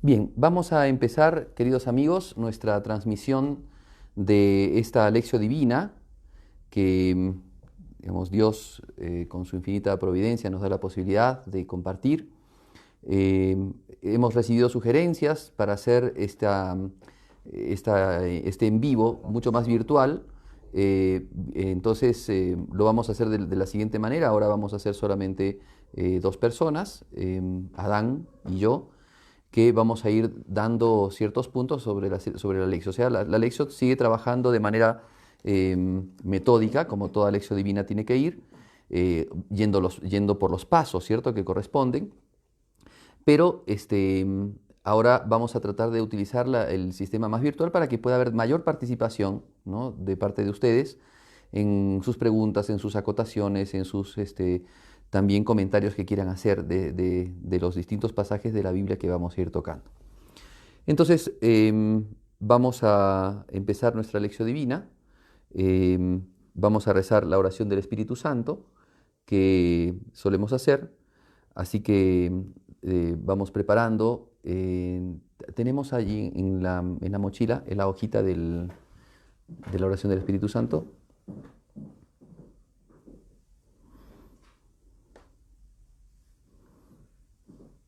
Bien, vamos a empezar, queridos amigos, nuestra transmisión de esta Lección Divina que, digamos, Dios con su infinita providencia nos da la posibilidad de compartir. Eh, Hemos recibido sugerencias para hacer este en vivo mucho más virtual. Entonces lo vamos a hacer de la siguiente manera. Ahora vamos a hacer solamente dos personas, Adán y yo, que vamos a ir dando ciertos puntos sobre la lección. O sea, la lección sigue trabajando de manera metódica, como toda lección divina tiene que ir, yendo por los pasos, ¿cierto?, que corresponden. Pero ahora vamos a tratar de utilizar el sistema más virtual para que pueda haber mayor participación, ¿no?, de parte de ustedes en sus preguntas, en sus acotaciones, en sus también comentarios que quieran hacer de los distintos pasajes de la Biblia que vamos a ir tocando. Entonces, vamos a empezar nuestra lección divina. Vamos a rezar la oración del Espíritu Santo que solemos hacer. Así que vamos preparando. Tenemos allí en la mochila la hojita de la oración del Espíritu Santo.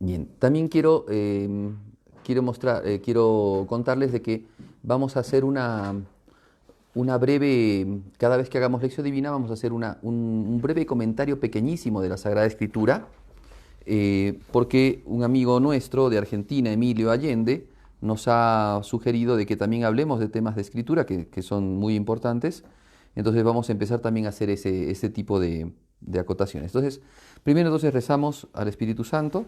Bien, también quiero contarles de que vamos a hacer una breve, cada vez que hagamos lección divina, vamos a hacer un breve comentario pequeñísimo de la Sagrada Escritura, porque un amigo nuestro de Argentina, Emilio Allende, nos ha sugerido de que también hablemos de temas de escritura que son muy importantes. Entonces vamos a empezar también a hacer ese tipo de acotaciones. Entonces, primero rezamos al Espíritu Santo.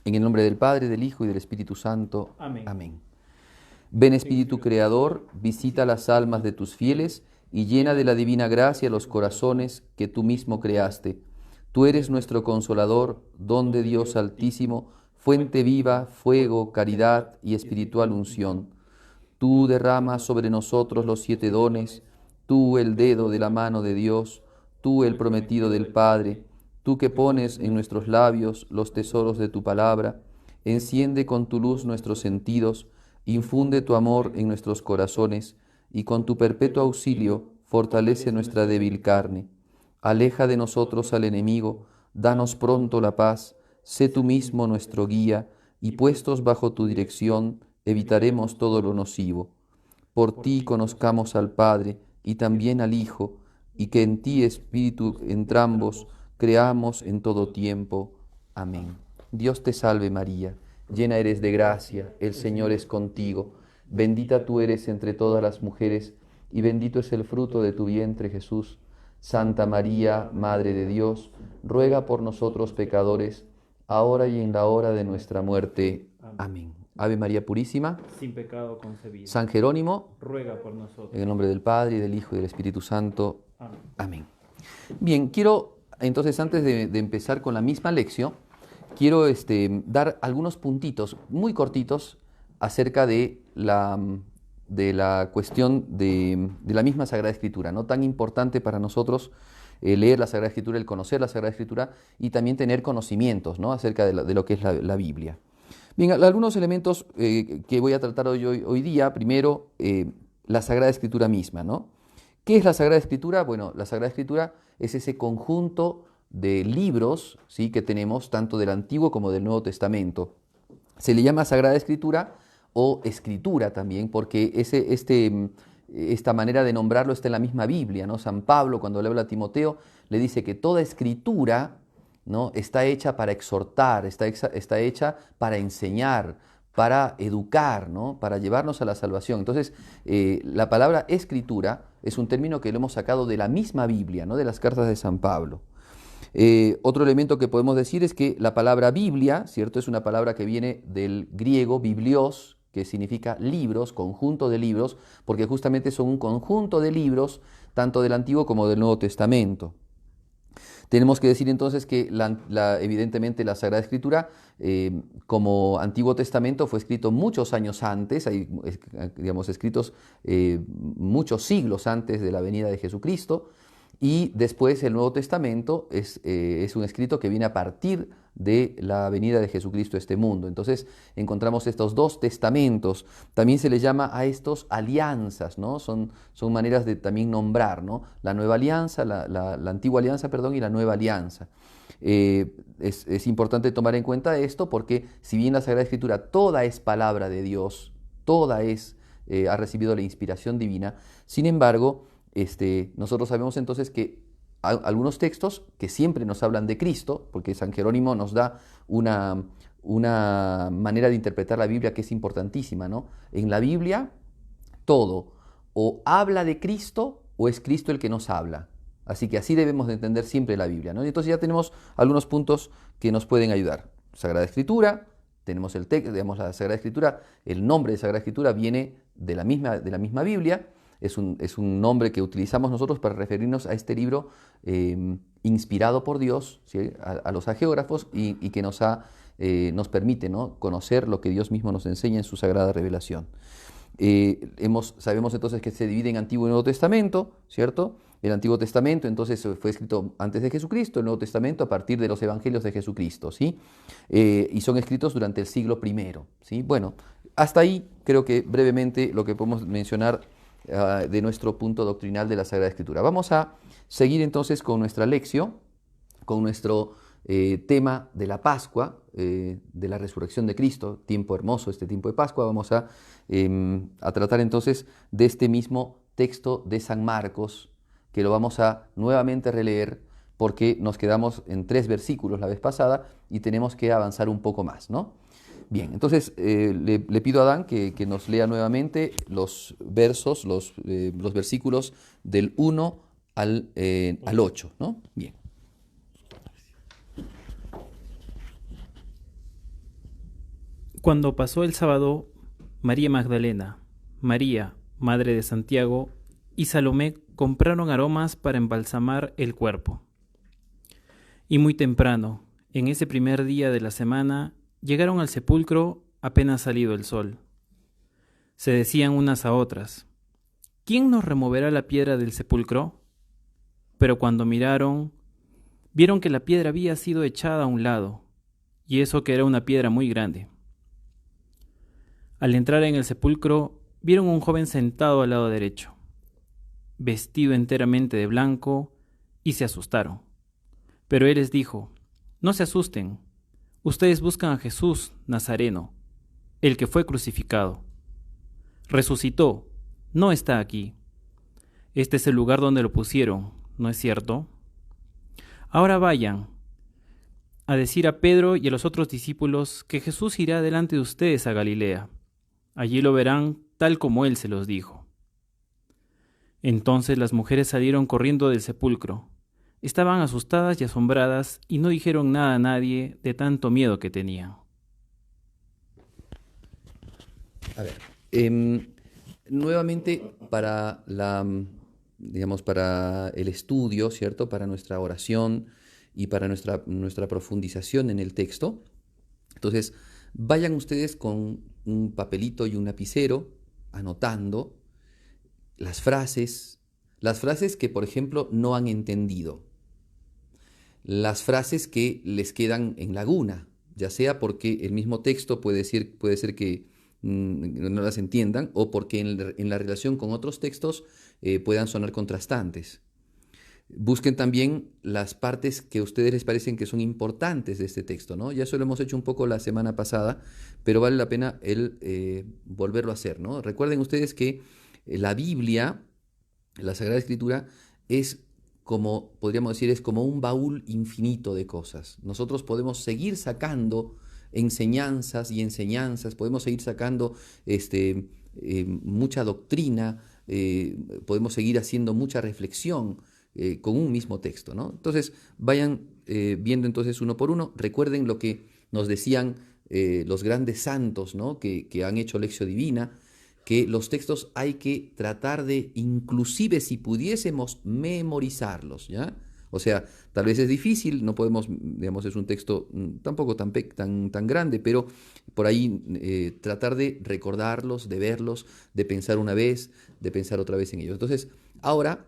En el nombre del Padre, del Hijo y del Espíritu Santo. Amén. Amén. Ven Espíritu Creador, visita las almas de tus fieles y llena de la divina gracia los corazones que tú mismo creaste. Tú eres nuestro Consolador, don de Dios Altísimo, fuente viva, fuego, caridad y espiritual unción. Tú derramas sobre nosotros los 7 dones, tú el dedo de la mano de Dios, tú el prometido del Padre. Tú que pones en nuestros labios los tesoros de tu palabra, enciende con tu luz nuestros sentidos, infunde tu amor en nuestros corazones, y con tu perpetuo auxilio fortalece nuestra débil carne. Aleja de nosotros al enemigo, danos pronto la paz, sé tú mismo nuestro guía, y puestos bajo tu dirección, evitaremos todo lo nocivo. Por ti conozcamos al Padre, y también al Hijo, y que en ti, Espíritu, entrambos, creamos en todo tiempo. Amén. Dios te salve María, llena eres de gracia, el Señor es contigo. Bendita tú eres entre todas las mujeres, y bendito es el fruto de tu vientre Jesús. Santa María, Madre de Dios, ruega por nosotros pecadores, ahora y en la hora de nuestra muerte. Amén. Ave María Purísima, sin pecado concebida. San Jerónimo, ruega por nosotros. En el nombre del Padre, y del Hijo, y del Espíritu Santo. Amén. Amén. Bien, quiero entonces, antes de empezar con la misma lección, quiero dar algunos puntitos muy cortitos acerca de la cuestión de la misma Sagrada Escritura, ¿no? Tan importante para nosotros leer la Sagrada Escritura, el conocer la Sagrada Escritura y también tener conocimientos, ¿no?, acerca de lo que es la Biblia. Bien, algunos elementos que voy a tratar hoy día. Primero, la Sagrada Escritura misma, ¿no? ¿Qué es la Sagrada Escritura? Bueno, la Sagrada Escritura es ese conjunto de libros, ¿sí?, que tenemos tanto del Antiguo como del Nuevo Testamento. Se le llama Sagrada Escritura o Escritura también, porque esta manera de nombrarlo está en la misma Biblia, ¿no? San Pablo, cuando le habla a Timoteo, le dice que toda escritura, ¿no?, está hecha para exhortar, está hecha para enseñar, para educar, ¿no?, para llevarnos a la salvación. Entonces, la palabra escritura es un término que lo hemos sacado de la misma Biblia, ¿no?, de las cartas de San Pablo. Otro elemento que podemos decir es que la palabra Biblia, ¿cierto?, es una palabra que viene del griego biblios, que significa libros, conjunto de libros, porque justamente son un conjunto de libros, tanto del Antiguo como del Nuevo Testamento. Tenemos que decir entonces que evidentemente la Sagrada Escritura, como Antiguo Testamento, fue escrito muchos años antes, hay, digamos, escritos muchos siglos antes de la venida de Jesucristo, Y después el Nuevo Testamento es un escrito que viene a partir de la venida de Jesucristo a este mundo. Entonces encontramos estos dos testamentos. También se les llama a estos alianzas, ¿no? Son maneras de también nombrar, ¿no? La nueva alianza, la antigua alianza, perdón, y la nueva alianza. Es importante tomar en cuenta esto porque si bien la Sagrada Escritura toda es palabra de Dios, toda ha recibido la inspiración divina, sin embargo, nosotros sabemos entonces que algunos textos que siempre nos hablan de Cristo, porque San Jerónimo nos da una manera de interpretar la Biblia que es importantísima, ¿no? En la Biblia todo o habla de Cristo o es Cristo el que nos habla. Así que así debemos de entender siempre la Biblia, ¿no? Y entonces ya tenemos algunos puntos que nos pueden ayudar. Sagrada Escritura, tenemos el texto, digamos, la Sagrada Escritura, el nombre de Sagrada Escritura viene de la misma Biblia. Es un nombre que utilizamos nosotros para referirnos a este libro inspirado por Dios, ¿sí? a los hagiógrafos y que nos permite, ¿no? conocer lo que Dios mismo nos enseña en su sagrada revelación. Sabemos entonces que se divide en Antiguo y Nuevo Testamento, ¿cierto? El Antiguo Testamento entonces fue escrito antes de Jesucristo, el Nuevo Testamento a partir de los Evangelios de Jesucristo, ¿sí? Y son escritos durante el siglo I, ¿sí? Bueno, hasta ahí creo que brevemente lo que podemos mencionar de nuestro punto doctrinal de la Sagrada Escritura. Vamos a seguir entonces con nuestra lección, con nuestro tema de la Pascua, de la resurrección de Cristo, tiempo hermoso, este tiempo de Pascua. Vamos a tratar entonces de este mismo texto de San Marcos, que lo vamos a nuevamente releer porque nos quedamos en 3 versículos la vez pasada y tenemos que avanzar un poco más, ¿no? Bien, entonces le pido a Adán que nos lea nuevamente los versos, los versículos del 1 al 8, ¿no? Bien. Cuando pasó el sábado, María Magdalena, María, madre de Santiago, y Salomé compraron aromas para embalsamar el cuerpo. Y muy temprano, en ese primer día de la semana, llegaron al sepulcro apenas salido el sol. Se decían unas a otras, ¿quién nos removerá la piedra del sepulcro? Pero cuando miraron, vieron que la piedra había sido echada a un lado, y eso que era una piedra muy grande. Al entrar en el sepulcro, vieron un joven sentado al lado derecho, vestido enteramente de blanco, y se asustaron. Pero él les dijo, no se asusten, ustedes buscan a Jesús Nazareno, el que fue crucificado. Resucitó, no está aquí. Este es el lugar donde lo pusieron, ¿no es cierto? Ahora vayan a decir a Pedro y a los otros discípulos que Jesús irá delante de ustedes a Galilea. Allí lo verán tal como él se los dijo. Entonces las mujeres salieron corriendo del sepulcro. Estaban asustadas y asombradas y no dijeron nada a nadie de tanto miedo que tenían. A ver, nuevamente para para el estudio, ¿cierto? Para nuestra oración y para nuestra profundización en el texto. Entonces, vayan ustedes con un papelito y un lapicero anotando las frases que, por ejemplo, no han entendido, las frases que les quedan en laguna, ya sea porque el mismo texto puede ser que no las entiendan o porque en la relación con otros textos puedan sonar contrastantes. Busquen también las partes que a ustedes les parecen que son importantes de este texto, ¿no? Ya eso lo hemos hecho un poco la semana pasada, pero vale la pena volverlo a hacer, ¿no? Recuerden ustedes que la Biblia, la Sagrada Escritura, podríamos decir, es como un baúl infinito de cosas. Nosotros podemos seguir sacando enseñanzas y enseñanzas, podemos seguir sacando mucha doctrina, podemos seguir haciendo mucha reflexión con un mismo texto, ¿no? Entonces, vayan viendo entonces uno por uno. Recuerden lo que nos decían los grandes santos, ¿no? que han hecho Lectio Divina, que los textos hay que tratar de, inclusive si pudiésemos, memorizarlos, ¿ya? O sea, tal vez es difícil, no podemos, digamos, es un texto tampoco tan grande, pero por ahí tratar de recordarlos, de verlos, de pensar una vez, de pensar otra vez en ellos. Entonces, ahora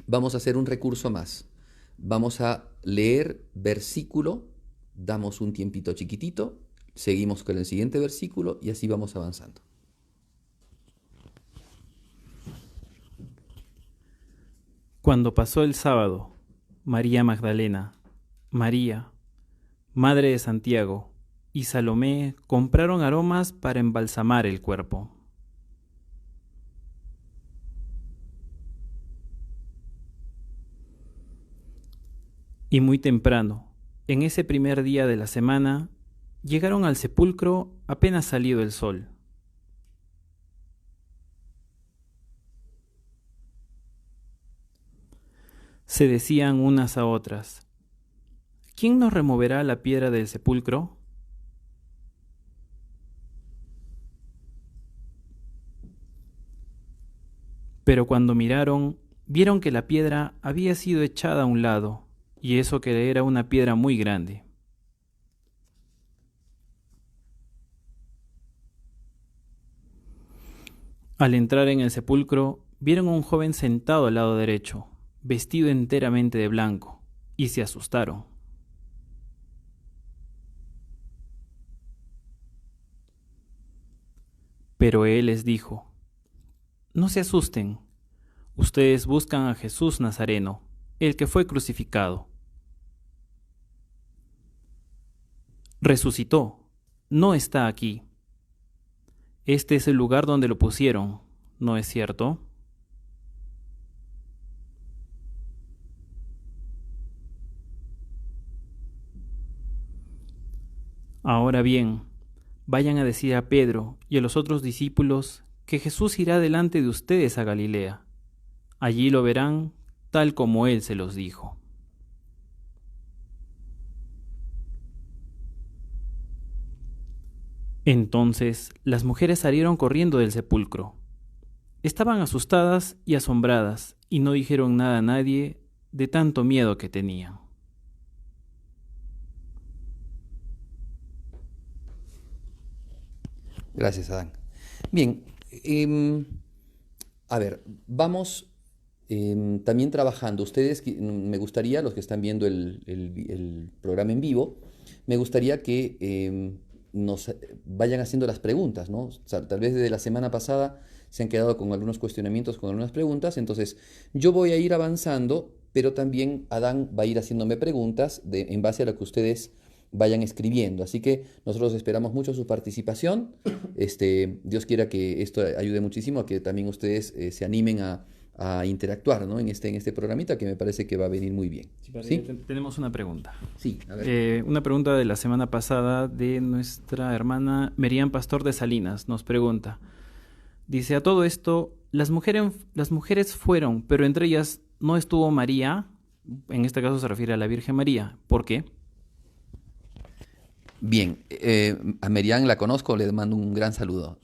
vamos a hacer un recurso más. Vamos a leer versículo, damos un tiempito chiquitito, seguimos con el siguiente versículo y así vamos avanzando. Cuando pasó el sábado, María Magdalena, María, madre de Santiago, y Salomé compraron aromas para embalsamar el cuerpo. Y muy temprano, en ese primer día de la semana, llegaron al sepulcro apenas salido el sol. Se decían unas a otras: ¿quién nos removerá la piedra del sepulcro? Pero cuando miraron, vieron que la piedra había sido echada a un lado, y eso que era una piedra muy grande. Al entrar en el sepulcro, vieron a un joven sentado al lado derecho, vestido enteramente de blanco, y se asustaron. Pero él les dijo: no se asusten, ustedes buscan a Jesús Nazareno, el que fue crucificado. Resucitó, no está aquí. Este es el lugar donde lo pusieron, ¿no es cierto? Ahora bien, vayan a decir a Pedro y a los otros discípulos que Jesús irá delante de ustedes a Galilea. Allí lo verán tal como él se los dijo. Entonces las mujeres salieron corriendo del sepulcro. Estaban asustadas y asombradas y no dijeron nada a nadie de tanto miedo que tenían. Gracias, Adán. Bien, a ver, vamos también trabajando. Ustedes, me gustaría, los que están viendo el programa en vivo, me gustaría que nos vayan haciendo las preguntas, ¿no? O sea, tal vez desde la semana pasada se han quedado con algunos cuestionamientos, con algunas preguntas, entonces yo voy a ir avanzando, pero también Adán va a ir haciéndome preguntas en base a lo que ustedes vayan escribiendo. Así que nosotros esperamos mucho su participación. Dios quiera que esto ayude muchísimo a que también ustedes se animen a interactuar, ¿no? en este programita que me parece que va a venir muy bien. ¿Sí? Tenemos una pregunta. Sí, a ver. Una pregunta de la semana pasada de nuestra hermana Merian Pastor de Salinas. Nos pregunta, dice: a todo esto, las mujeres fueron, pero entre ellas no estuvo María. En este caso se refiere a la Virgen María. ¿Por qué? Bien, a Merian la conozco, le mando un gran saludo.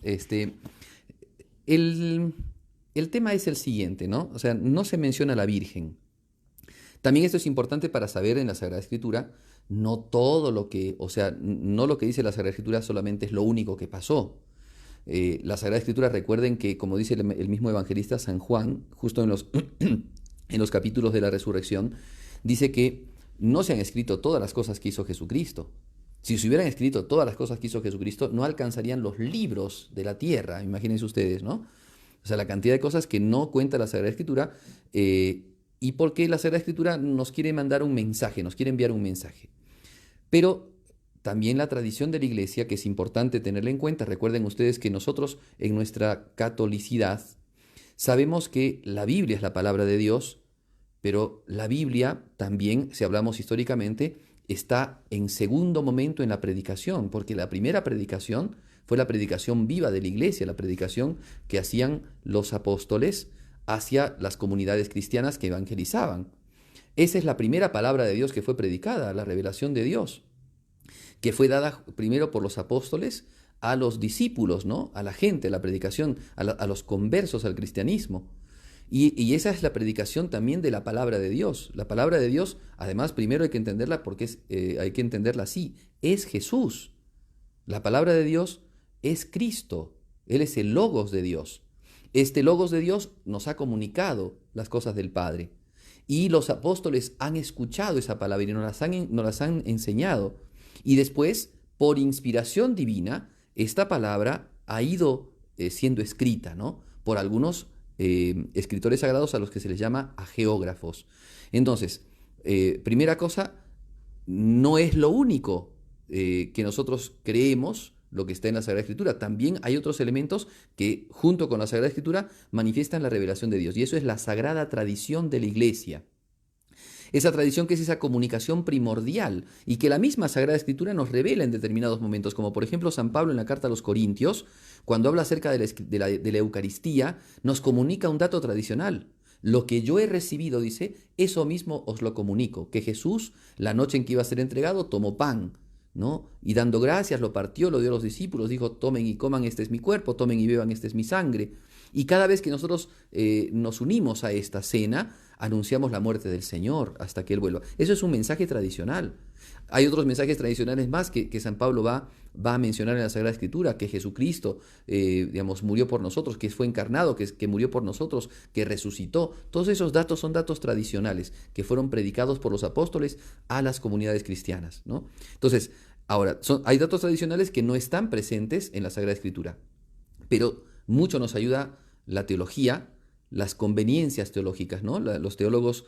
El tema es el siguiente, ¿no? O sea, no se menciona a la Virgen. También esto es importante para saber en la Sagrada Escritura, no todo lo que, o sea, no lo que dice la Sagrada Escritura solamente es lo único que pasó. La Sagrada Escritura, recuerden que, como dice el mismo evangelista San Juan, justo en los capítulos de la resurrección, dice que no se han escrito todas las cosas que hizo Jesucristo. Si se hubieran escrito todas las cosas que hizo Jesucristo, no alcanzarían los libros de la tierra, imagínense ustedes, ¿no? O sea, la cantidad de cosas que no cuenta la Sagrada Escritura, y porque la Sagrada Escritura nos quiere mandar un mensaje, nos quiere enviar un mensaje. Pero también la tradición de la Iglesia, que es importante tenerla en cuenta. Recuerden ustedes que nosotros, en nuestra catolicidad, sabemos que la Biblia es la palabra de Dios, pero la Biblia también, si hablamos históricamente, está en segundo momento en la predicación, porque la primera predicación fue la predicación viva de la Iglesia, la predicación que hacían los apóstoles hacia las comunidades cristianas que evangelizaban. Esa es la primera palabra de Dios que fue predicada, la revelación de Dios, que fue dada primero por los apóstoles a los discípulos, ¿no? A la gente, la predicación, a los conversos al cristianismo. Y esa es la predicación también de la palabra de Dios. La palabra de Dios, además, primero hay que entenderla porque hay que entenderla así. Es Jesús. La palabra de Dios es Cristo. Él es el Logos de Dios. Este Logos de Dios nos ha comunicado las cosas del Padre. Y los apóstoles han escuchado esa palabra y nos las han enseñado. Y después, por inspiración divina, esta palabra ha ido siendo escrita, ¿no? Por algunos escritores sagrados a los que se les llama ageógrafos. Entonces, primera cosa, no es lo único que nosotros creemos lo que está en la Sagrada Escritura. También hay otros elementos que, junto con la Sagrada Escritura, manifiestan la revelación de Dios. Y eso es la sagrada tradición de la Iglesia. Esa tradición que es esa comunicación primordial y que la misma Sagrada Escritura nos revela en determinados momentos, como por ejemplo San Pablo en la carta a los Corintios, cuando habla acerca de la Eucaristía, nos comunica un dato tradicional. Lo que yo he recibido, dice, eso mismo os lo comunico, que Jesús, la noche en que iba a ser entregado, tomó pan, ¿no? Y dando gracias, lo partió, lo dio a los discípulos, dijo, tomen y coman, este es mi cuerpo, tomen y beban, este es mi sangre. Y cada vez que nosotros nos unimos a esta cena, anunciamos la muerte del Señor hasta que Él vuelva. Eso es un mensaje tradicional. Hay otros mensajes tradicionales más que San Pablo va a mencionar en la Sagrada Escritura, que Jesucristo, murió por nosotros, que fue encarnado, que murió por nosotros, que resucitó. Todos esos datos son datos tradicionales que fueron predicados por los apóstoles a las comunidades cristianas, ¿no? Entonces, ahora, hay datos tradicionales que no están presentes en la Sagrada Escritura, pero mucho nos ayuda la teología, las conveniencias teológicas, ¿no? Los teólogos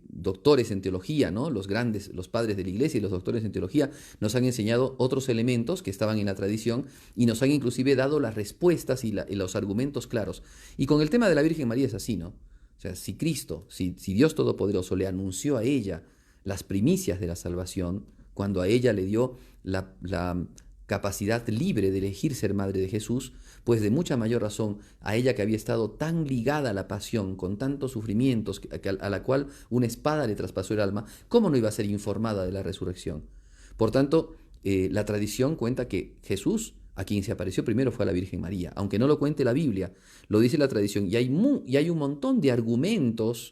doctores en teología, ¿no? Los grandes, los padres de la Iglesia y los doctores en teología nos han enseñado otros elementos que estaban en la tradición y nos han inclusive dado las respuestas y los argumentos claros. Y con el tema de la Virgen María es así, ¿no? O sea, si Cristo, si Dios Todopoderoso le anunció a ella las primicias de la salvación, cuando a ella le dio la capacidad libre de elegir ser madre de Jesús, pues de mucha mayor razón a ella que había estado tan ligada a la pasión, con tantos sufrimientos, a la cual una espada le traspasó el alma, ¿cómo no iba a ser informada de la resurrección? Por tanto, la tradición cuenta que Jesús, a quien se apareció primero, fue a la Virgen María, aunque no lo cuente la Biblia, lo dice la tradición, y hay un montón de argumentos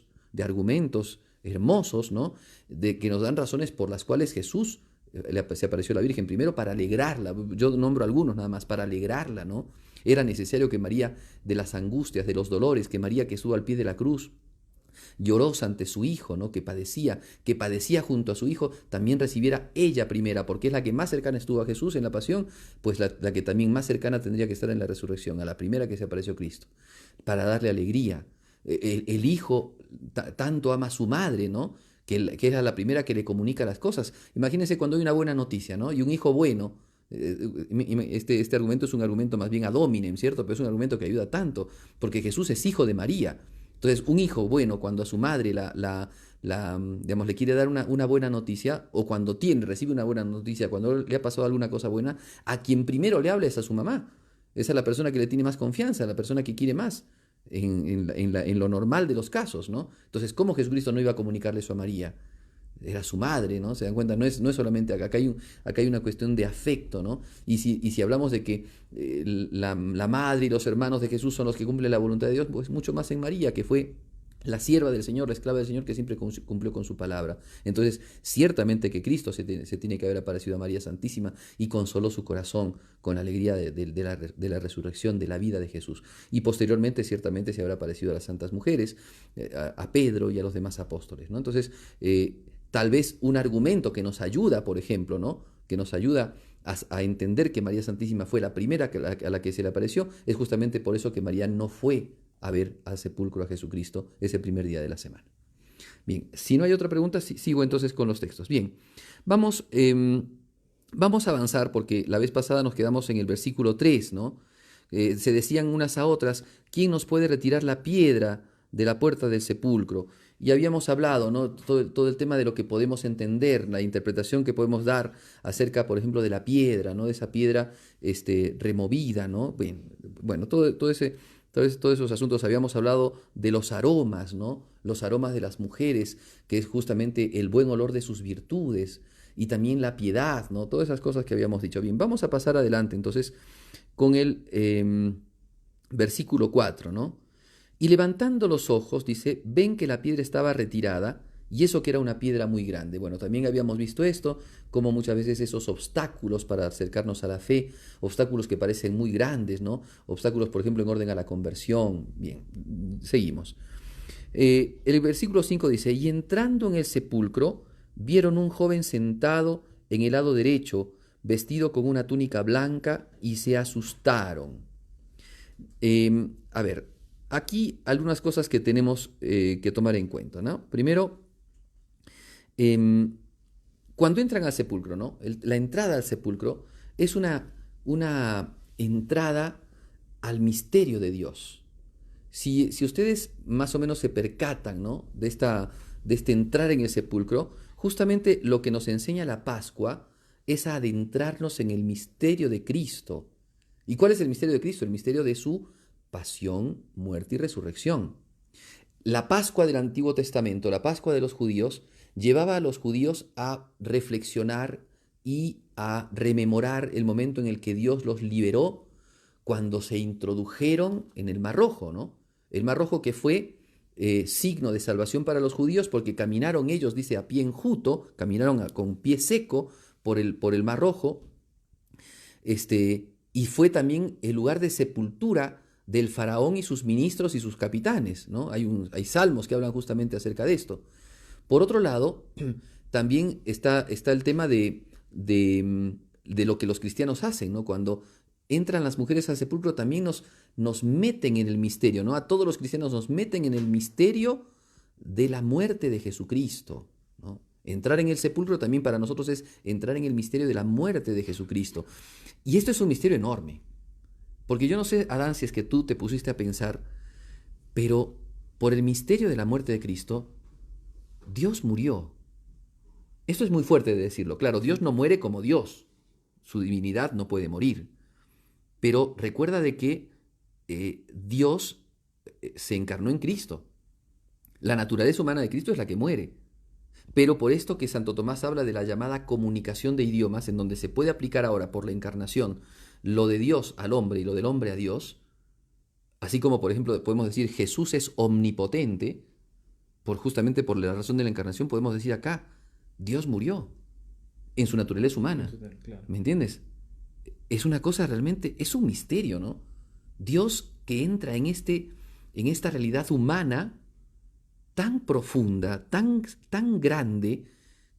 hermosos, ¿no? Que nos dan razones por las cuales Jesús se apareció a la Virgen, primero para alegrarla. Yo nombro algunos nada más, para alegrarla, ¿no? Era necesario que María, de las angustias, de los dolores, que María, que estuvo al pie de la cruz, llorosa ante su hijo, ¿no? que padecía junto a su hijo, también recibiera ella primera, porque es la que más cercana estuvo a Jesús en la pasión, pues la que también más cercana tendría que estar en la resurrección, a la primera que se apareció Cristo, para darle alegría. El hijo tanto ama a su madre, ¿no? Que era la primera que le comunica las cosas. Imagínense cuando hay una buena noticia, ¿no? Y un hijo bueno. Este argumento es un argumento más bien ad hominem, ¿cierto? Pero es un argumento que ayuda tanto, porque Jesús es hijo de María. Entonces, un hijo bueno, cuando a su madre le quiere dar una buena noticia, o cuando recibe una buena noticia, cuando le ha pasado alguna cosa buena, a quien primero le habla es a su mamá. Esa es la persona que le tiene más confianza, la persona que quiere más. En lo normal de los casos, ¿no? Entonces, ¿cómo Jesucristo no iba a comunicarle eso a María? Era su madre, ¿no? Se dan cuenta, no es solamente acá hay una cuestión de afecto, ¿no? Y si hablamos de que la madre y los hermanos de Jesús son los que cumplen la voluntad de Dios, pues mucho más en María, que fue la sierva del Señor, la esclava del Señor, que siempre cumplió con su palabra. Entonces, ciertamente que Cristo se tiene que haber aparecido a María Santísima y consoló su corazón con la alegría de la resurrección, de la vida de Jesús. Y posteriormente, ciertamente, se habrá aparecido a las santas mujeres, a Pedro y a los demás apóstoles, ¿no? Entonces, tal vez un argumento que nos ayuda, por ejemplo, ¿no? Que nos ayuda a entender que María Santísima fue la primera a la que se le apareció, es justamente por eso que María no fue a ver al sepulcro a Jesucristo ese primer día de la semana. Bien, si no hay otra pregunta, sigo entonces con los textos. Bien, vamos a avanzar porque la vez pasada nos quedamos en el versículo 3, ¿no? Se decían unas a otras, ¿quién nos puede retirar la piedra de la puerta del sepulcro? Y habíamos hablado, ¿no? Todo el tema de lo que podemos entender, la interpretación que podemos dar acerca, por ejemplo, de la piedra, ¿no? De esa piedra removida, ¿no? Bien, bueno, todos esos asuntos. Habíamos hablado de los aromas, ¿no? Los aromas de las mujeres, que es justamente el buen olor de sus virtudes, y también la piedad, ¿no? Todas esas cosas que habíamos dicho. Bien, vamos a pasar adelante entonces con el versículo 4, ¿no? Y levantando los ojos, dice, ven que la piedra estaba retirada, y eso que era una piedra muy grande. Bueno, también habíamos visto esto, como muchas veces esos obstáculos para acercarnos a la fe, obstáculos que parecen muy grandes, ¿no? Obstáculos, por ejemplo, en orden a la conversión. Bien, seguimos. El versículo 5 dice, y entrando en el sepulcro, vieron un joven sentado en el lado derecho, vestido con una túnica blanca, y se asustaron. A ver, aquí algunas cosas que tenemos que tomar en cuenta, ¿no? Primero, em, cuando entran al sepulcro, ¿no? La entrada al sepulcro es una entrada al misterio de Dios. Si ustedes más o menos se percatan, ¿no? de este entrar en el sepulcro, justamente lo que nos enseña la Pascua es a adentrarnos en el misterio de Cristo. ¿Y cuál es el misterio de Cristo? El misterio de su pasión, muerte y resurrección. La Pascua del Antiguo Testamento, la Pascua de los judíos, llevaba a los judíos a reflexionar y a rememorar el momento en el que Dios los liberó cuando se introdujeron en el Mar Rojo, ¿no? El Mar Rojo que fue signo de salvación para los judíos porque caminaron ellos, dice, a pie enjuto, caminaron con pie seco por el Mar Rojo, y fue también el lugar de sepultura del faraón y sus ministros y sus capitanes, ¿no? Hay salmos que hablan justamente acerca de esto. Por otro lado, también está el tema de lo que los cristianos hacen, ¿no? Cuando entran las mujeres al sepulcro también nos meten en el misterio, ¿no? A todos los cristianos nos meten en el misterio de la muerte de Jesucristo, ¿no? Entrar en el sepulcro también para nosotros es entrar en el misterio de la muerte de Jesucristo. Y esto es un misterio enorme, porque yo no sé, Adán, si es que tú te pusiste a pensar, pero por el misterio de la muerte de Cristo, Dios murió. Esto es muy fuerte de decirlo. Claro, Dios no muere como Dios. Su divinidad no puede morir. Pero recuerda de que Dios se encarnó en Cristo. La naturaleza humana de Cristo es la que muere. Pero por esto que Santo Tomás habla de la llamada comunicación de idiomas, en donde se puede aplicar ahora por la encarnación lo de Dios al hombre y lo del hombre a Dios, así como por ejemplo podemos decir Jesús es omnipotente, justamente por la razón de la encarnación podemos decir acá, Dios murió en su naturaleza humana. ¿Me entiendes? Es una cosa realmente, es un misterio, ¿no? Dios que entra en esta realidad humana tan profunda, tan grande,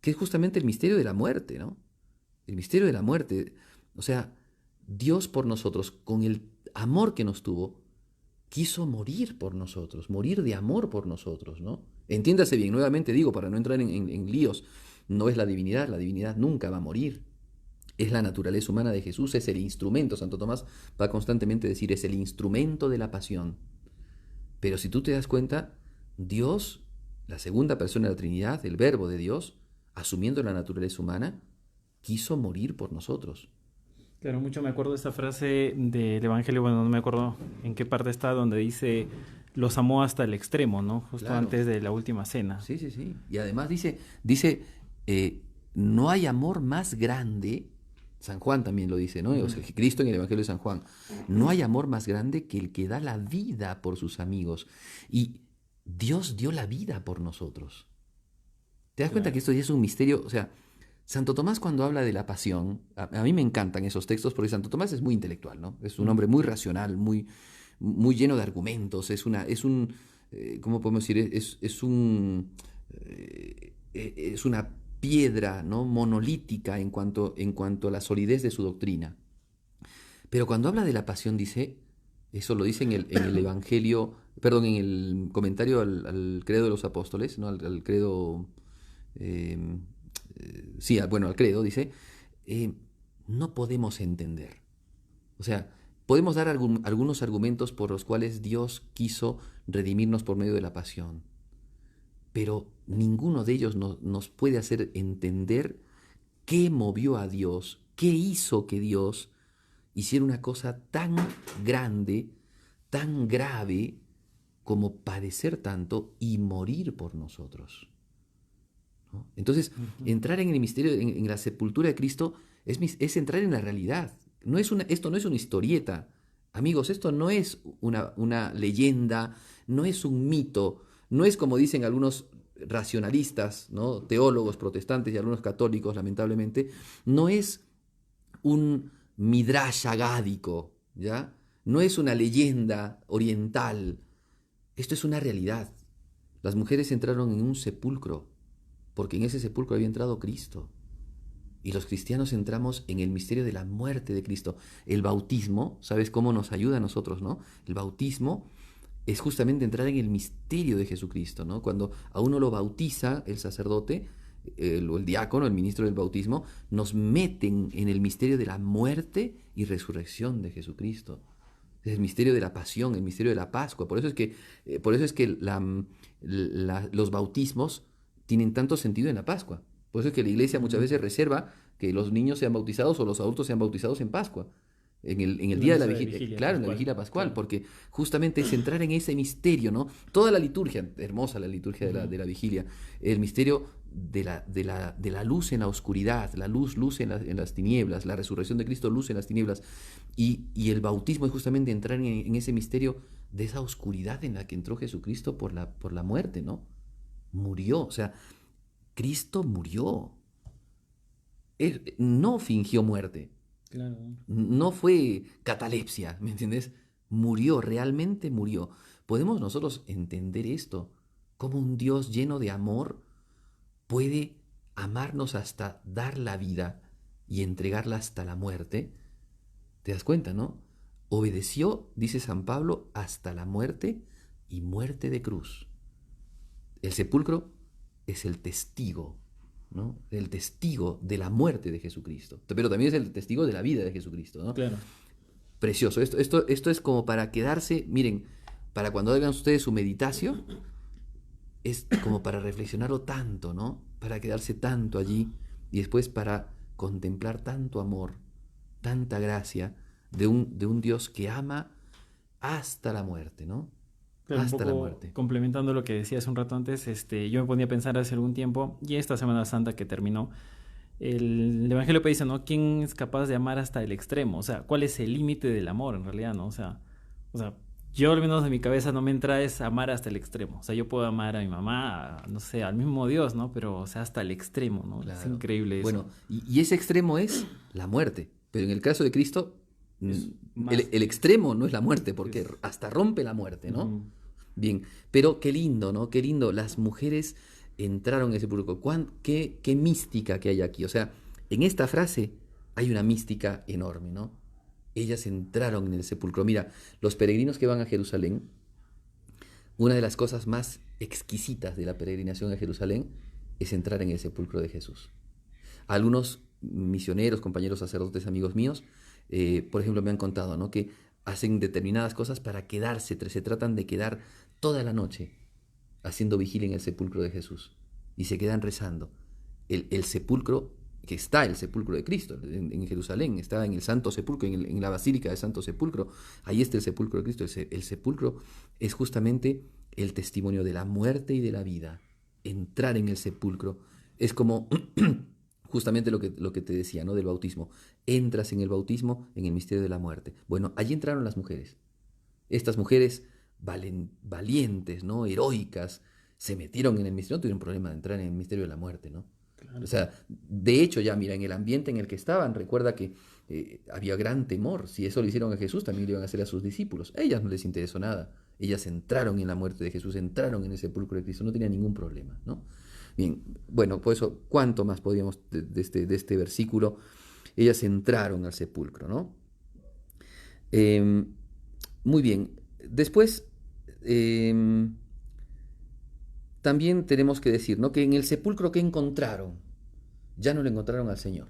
que es justamente el misterio de la muerte, ¿no? El misterio de la muerte. O sea, Dios por nosotros, con el amor que nos tuvo, quiso morir por nosotros, morir de amor por nosotros, ¿no? Entiéndase bien, nuevamente digo, para no entrar en líos, no es la divinidad nunca va a morir. Es la naturaleza humana de Jesús, es el instrumento. Santo Tomás va constantemente a decir, es el instrumento de la pasión. Pero si tú te das cuenta, Dios, la segunda persona de la Trinidad, el Verbo de Dios, asumiendo la naturaleza humana, quiso morir por nosotros. Claro, mucho me acuerdo de esa frase del Evangelio, bueno, no me acuerdo en qué parte está, donde dice, los amó hasta el extremo, ¿no? Justo Claro. Antes de la última cena. Sí, sí, sí. Y además dice no hay amor más grande, San Juan también lo dice, ¿no? O sea, Cristo en el Evangelio de San Juan, no hay amor más grande que el que da la vida por sus amigos. Y Dios dio la vida por nosotros. ¿Te das cuenta que esto ya es un misterio? O sea, Santo Tomás cuando habla de la pasión, a mí me encantan esos textos porque Santo Tomás es muy intelectual, ¿no? Es un hombre muy racional, muy lleno de argumentos, ¿cómo podemos decir? Es una piedra, ¿no? Monolítica en cuanto a la solidez de su doctrina. Pero cuando habla de la pasión dice, eso lo dice en el Evangelio, perdón, en el comentario al credo de los apóstoles, ¿no? Al credo, sí, bueno, al credo, dice, no podemos entender. O sea, podemos dar algunos argumentos por los cuales Dios quiso redimirnos por medio de la pasión, pero ninguno de ellos nos puede hacer entender qué movió a Dios, qué hizo que Dios hiciera una cosa tan grande, tan grave, como padecer tanto y morir por nosotros, ¿no? Entonces, entrar en el misterio, en la sepultura de Cristo, es entrar en la realidad. Esto no es una historieta. Amigos, esto no es una leyenda, no es un mito, no es como dicen algunos racionalistas, ¿no? Teólogos protestantes y algunos católicos, lamentablemente, no es un midrash agádico, ¿ya? No es una leyenda oriental. Esto es una realidad. Las mujeres entraron en un sepulcro, porque en ese sepulcro había entrado Cristo. Y los cristianos entramos en el misterio de la muerte de Cristo. El bautismo, ¿sabes cómo nos ayuda a nosotros, no? El bautismo es justamente entrar en el misterio de Jesucristo, ¿no? Cuando a uno lo bautiza el sacerdote, o el diácono, el ministro del bautismo, nos meten en el misterio de la muerte y resurrección de Jesucristo. Es el misterio de la pasión, el misterio de la Pascua. Por eso es que los bautismos tienen tanto sentido en la Pascua. Por eso es que la iglesia muchas veces reserva que los niños sean bautizados o los adultos sean bautizados en Pascua. En el día de la vigilia, claro, en la vigilia pascual, porque justamente es entrar en ese misterio, ¿no? Toda la liturgia, hermosa la liturgia de la vigilia, el misterio de la luz en la oscuridad, la luz en las tinieblas, la resurrección de Cristo, luz en las tinieblas, y el bautismo es justamente entrar en ese misterio de esa oscuridad en la que entró Jesucristo por la muerte, ¿no? Murió, o sea, Cristo murió. Él no fingió muerte. Claro. No fue catalepsia, ¿me entiendes? Murió, realmente murió. ¿Podemos nosotros entender esto? ¿Cómo un Dios lleno de amor puede amarnos hasta dar la vida y entregarla hasta la muerte? ¿Te das cuenta, no? Obedeció, dice San Pablo, hasta la muerte y muerte de cruz. El sepulcro es el testigo, ¿no? El testigo de la muerte de Jesucristo, pero también es el testigo de la vida de Jesucristo, ¿no? Claro. Precioso. Esto es como para quedarse, miren, para cuando hagan ustedes su meditación, es como para reflexionarlo tanto, ¿no? Para quedarse tanto allí y después para contemplar tanto amor, tanta gracia de un Dios que ama hasta la muerte, ¿no? Claro, Hasta un la poco muerte. complementando lo que decía hace un rato antes, yo me ponía a pensar hace algún tiempo, y esta Semana Santa que terminó, el Evangelio dice, ¿no? ¿Quién es capaz de amar hasta el extremo? O sea, ¿cuál es el límite del amor en realidad, no? O sea, yo al menos en mi cabeza no me entra es amar hasta el extremo. O sea, yo puedo amar a mi mamá, no sé, al mismo Dios, ¿no? Pero, o sea, hasta el extremo, ¿no? Claro. Es increíble eso. Bueno, y ese extremo es la muerte. Pero en el caso de Cristo, el extremo no es la muerte, porque hasta rompe la muerte, ¿no? Uh-huh. Bien, pero qué lindo, ¿no? Qué lindo. Las mujeres entraron en ese sepulcro. Qué mística que hay aquí. O sea, en esta frase hay una mística enorme, ¿no? Ellas entraron en el sepulcro. Mira, los peregrinos que van a Jerusalén, una de las cosas más exquisitas de la peregrinación a Jerusalén es entrar en el sepulcro de Jesús. Algunos misioneros, compañeros sacerdotes, amigos míos, por ejemplo, me han contado, ¿no? Que hacen determinadas cosas para quedarse, se tratan de quedar toda la noche haciendo vigilia en el sepulcro de Jesús y se quedan rezando. El sepulcro, que está el sepulcro de Cristo en Jerusalén, está en el Santo Sepulcro, en la Basílica del Santo Sepulcro, ahí está el sepulcro de Cristo. El sepulcro es justamente el testimonio de la muerte y de la vida. Entrar en el sepulcro es como justamente lo que te decía, ¿no? Del bautismo. Entras en el bautismo, en el misterio de la muerte. Bueno, allí entraron las mujeres. Estas mujeres valientes, ¿no? Heroicas, se metieron en el misterio, no tuvieron problema de entrar en el misterio de la muerte, ¿no? Claro. O sea, de hecho ya, mira, en el ambiente en el que estaban, recuerda que había gran temor. Si eso lo hicieron a Jesús, también lo iban a hacer a sus discípulos. A ellas no les interesó nada. Ellas entraron en la muerte de Jesús, entraron en el sepulcro de Cristo, no tenían ningún problema, ¿no? Bien, bueno, por eso, ¿cuánto más podríamos de este versículo? Ellas entraron al sepulcro, ¿no? Muy bien. Después, también tenemos que decir, ¿no? Que en el sepulcro que encontraron, ya no le encontraron al Señor,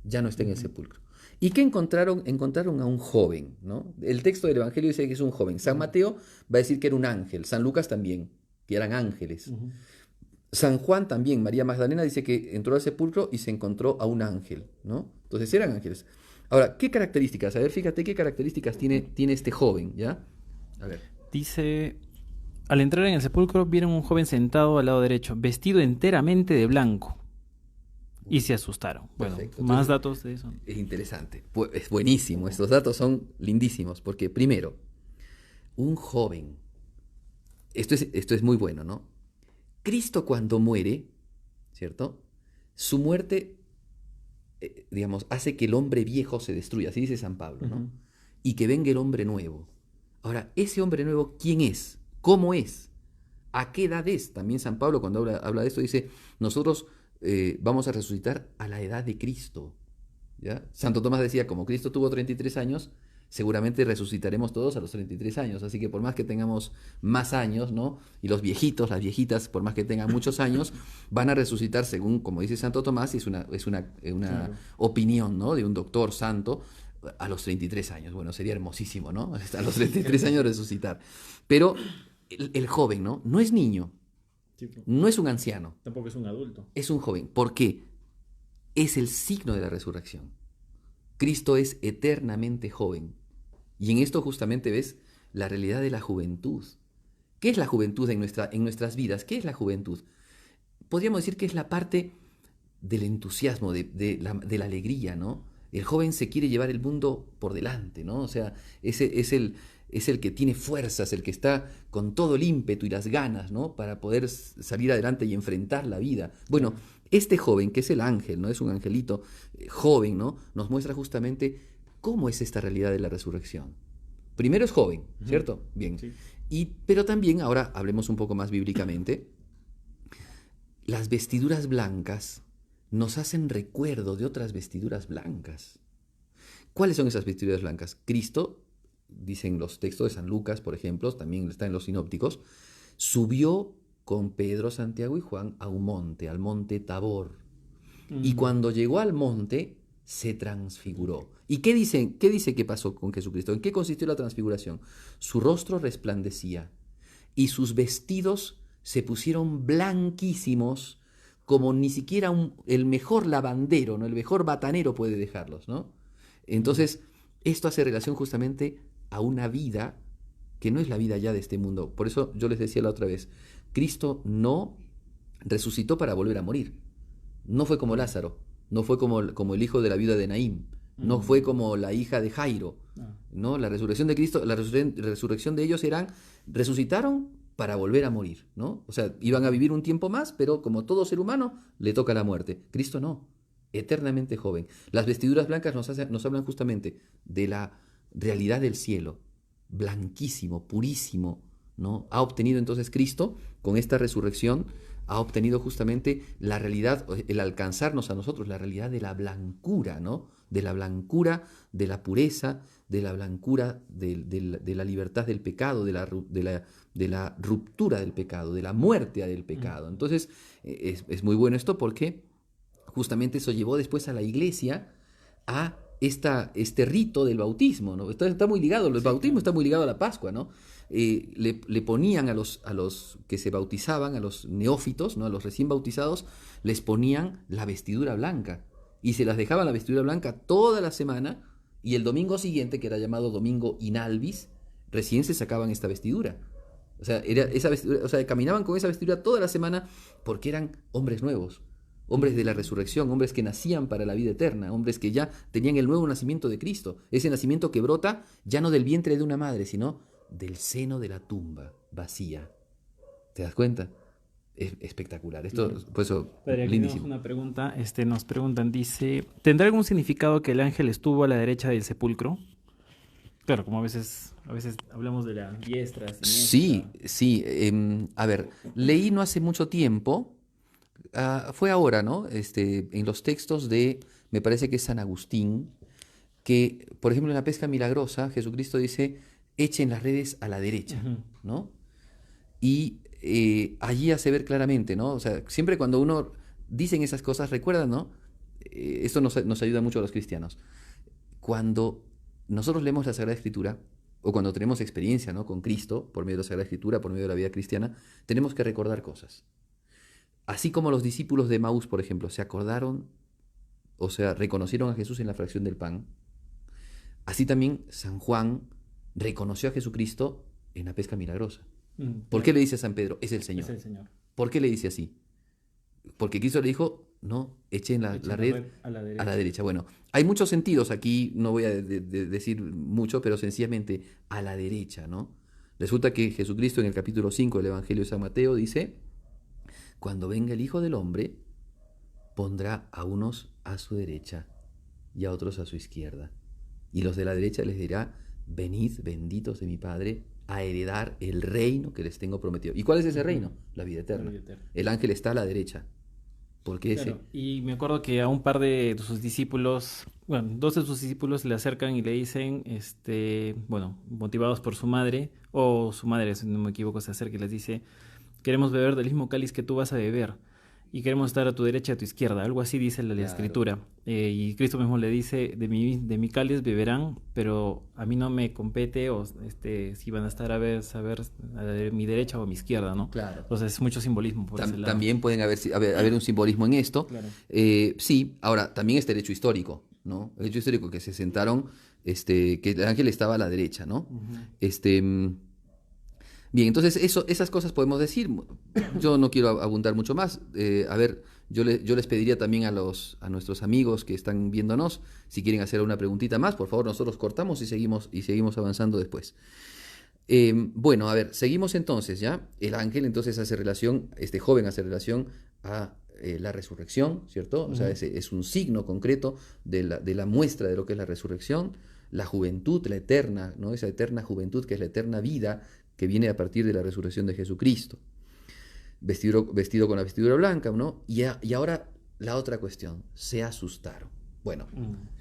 ya no está en el sepulcro. ¿Y qué encontraron? Encontraron a un joven, ¿no? El texto del Evangelio dice que es un joven. San Mateo va a decir que era un ángel, San Lucas también, que eran ángeles. San Juan también, María Magdalena dice que entró al sepulcro y se encontró a un ángel, ¿no? Entonces eran ángeles. Ahora, ¿qué características? A ver, fíjate qué características tiene este joven, ¿ya? A ver. Dice, al entrar en el sepulcro vieron un joven sentado al lado derecho, vestido enteramente de blanco. Y se asustaron. Bueno, perfecto. Más Entonces, datos de eso. Es interesante, es buenísimo. Estos datos son lindísimos porque, primero, un joven, esto es muy bueno, ¿no? Cristo cuando muere, ¿cierto? Su muerte, digamos, hace que el hombre viejo se destruya, así dice San Pablo, ¿no? Y que venga el hombre nuevo. Ahora, ese hombre nuevo, ¿quién es? ¿Cómo es? ¿A qué edad es? También San Pablo cuando habla de esto dice, nosotros vamos a resucitar a la edad de Cristo. ¿Ya? Santo Tomás decía, como Cristo tuvo 33 años, seguramente resucitaremos todos a los 33 años. Así que por más que tengamos más años, ¿no? Y los viejitos, las viejitas, por más que tengan muchos años, van a resucitar según, como dice Santo Tomás, y es una Claro. opinión, ¿no? De un doctor santo, a los 33 años. Bueno, sería hermosísimo, ¿no? A los 33 años resucitar. Pero el joven, ¿no? No es niño, Sí, pues, no es un anciano, tampoco es un adulto. es un joven. ¿Por qué? Es el signo de la resurrección. Cristo es eternamente joven. Y en esto justamente ves la realidad de la juventud. ¿Qué es la juventud en nuestras vidas? ¿Qué es la juventud? Podríamos decir que es la parte del entusiasmo, de la alegría, ¿no? El joven se quiere llevar el mundo por delante, ¿no? O sea, es el que tiene fuerzas, el que está con todo el ímpetu y las ganas, ¿no? Para poder salir adelante y enfrentar la vida. Bueno, este joven, que es el ángel, ¿no? Es un angelito joven, ¿no? Nos muestra justamente cómo es esta realidad de la resurrección. Primero es joven, ¿cierto? Bien. Sí. Pero también, ahora hablemos un poco más bíblicamente, las vestiduras blancas nos hacen recuerdo de otras vestiduras blancas. ¿Cuáles son esas vestiduras blancas? Cristo, dicen los textos de San Lucas, por ejemplo, también está en los sinópticos, subió con Pedro, Santiago y Juan a un monte, al monte Tabor. Y cuando llegó al monte, se transfiguró. ¿Y qué dice que pasó con Jesucristo? ¿En qué consistió la transfiguración? Su rostro resplandecía y sus vestidos se pusieron blanquísimos, como ni siquiera el mejor lavandero, ¿no? El mejor batanero puede dejarlos, ¿no? Entonces, esto hace relación justamente a una vida que no es la vida ya de este mundo. Por eso yo les decía la otra vez, Cristo no resucitó para volver a morir. No fue como Lázaro, no fue como el hijo de la viuda de Naín, no fue como la hija de Jairo. ¿No? La resurrección de Cristo, la resurrección de ellos resucitaron para volver a morir, ¿no? O sea, iban a vivir un tiempo más, pero como todo ser humano, le toca la muerte. Cristo no, eternamente joven. Las vestiduras blancas nos hablan justamente de la realidad del cielo, blanquísimo, purísimo, ¿no? Ha obtenido entonces Cristo, con esta resurrección, ha obtenido justamente la realidad, el alcanzarnos a nosotros, la realidad de la blancura, ¿no? De la blancura, de la pureza, de la blancura, de la libertad del pecado, de la ruptura del pecado, de la muerte del pecado. Entonces, es muy bueno esto porque justamente eso llevó después a la iglesia a este rito del bautismo, ¿no? Está muy ligado, el bautismo está muy ligado a la Pascua, ¿no? Le ponían a los que se bautizaban, a los neófitos, ¿no? A los recién bautizados, les ponían la vestidura blanca y se las dejaban la vestidura blanca toda la semana y el domingo siguiente, que era llamado domingo inalvis, recién se sacaban esta vestidura. O sea, caminaban con esa vestidura toda la semana porque eran hombres nuevos, hombres de la resurrección, hombres que nacían para la vida eterna, hombres que ya tenían el nuevo nacimiento de Cristo, ese nacimiento que brota ya no del vientre de una madre, sino del seno de la tumba vacía. ¿Te das cuenta? Es espectacular. Esto, por eso, Padre, aquí tenemos lindísimo. una pregunta. Nos preguntan, dice, ¿tendrá algún significado que el ángel estuvo a la derecha del sepulcro? Claro, como a veces hablamos de la diestra, Sí, siniestra. sí. A ver, leí no hace mucho tiempo, fue ahora, ¿no? En los textos me parece que es San Agustín, que, por ejemplo, en la pesca milagrosa, Jesucristo dice, echen las redes a la derecha, Ujú. ¿no? Y allí hace ver claramente, ¿no? O sea, siempre cuando uno dicen esas cosas, recuerdan, ¿no? Esto nos ayuda mucho a los cristianos. Cuando nosotros leemos la Sagrada Escritura, o cuando tenemos experiencia, ¿no? Con Cristo, por medio de la Sagrada Escritura, por medio de la vida cristiana, tenemos que recordar cosas. Así como los discípulos de Maús, por ejemplo, se acordaron, o sea, reconocieron a Jesús en la fracción del pan, así también San Juan reconoció a Jesucristo en la pesca milagrosa. ¿Por qué Claro, le dice a San Pedro? Es el es Señor. el Señor. ¿Por qué le dice así? Porque Cristo le dijo, no, echen la Echen la red red a la a la derecha. derecha. Bueno, hay muchos sentidos aquí, no voy a decir mucho, pero sencillamente a la derecha, ¿no? Resulta que Jesucristo en el capítulo 5 del Evangelio de San Mateo dice, cuando venga el Hijo del Hombre, pondrá a unos a su derecha y a otros a su izquierda. Y los de la derecha les dirá, venid, benditos de mi Padre, a heredar el reino que les tengo prometido. ¿Y cuál es ese reino? La vida eterna. La vida eterna. El ángel está a la derecha, porque ese... Claro, y me acuerdo que a un par de sus discípulos, bueno, dos de sus discípulos le acercan y le dicen, bueno, motivados por su madre, o su madre, si no me equivoco, se acerca y les dice, queremos beber del mismo cáliz que tú vas a beber, y queremos estar a tu derecha y a tu izquierda, algo así dice la Claro. escritura. Y Cristo mismo le dice, de mi cáliz beberán, pero a mí no me compete, o si van a estar a mi derecha o a mi izquierda, ¿no? Claro. Entonces es mucho simbolismo por ese lado. También pueden haber un simbolismo en esto. Claro. Sí, ahora, también está el hecho histórico, ¿no? El hecho histórico que se sentaron, que el ángel estaba a la derecha, ¿no? Ujú. Bien, entonces esas cosas podemos decir. Yo no quiero abundar mucho más. A ver, yo les pediría también a nuestros amigos que están viéndonos, si quieren hacer una preguntita más, por favor, nosotros cortamos y seguimos avanzando después. Bueno, a ver, seguimos entonces, ¿ya? El ángel entonces hace relación, este joven hace relación a la resurrección, ¿cierto? O sea, Ujú. es un signo concreto de la muestra de lo que es la resurrección, la juventud, la eterna, ¿no? Esa eterna juventud que es la eterna vida que viene a partir de la resurrección de Jesucristo. Vestido con la vestidura blanca, ¿no? Y ahora la otra cuestión, se asustaron. Bueno,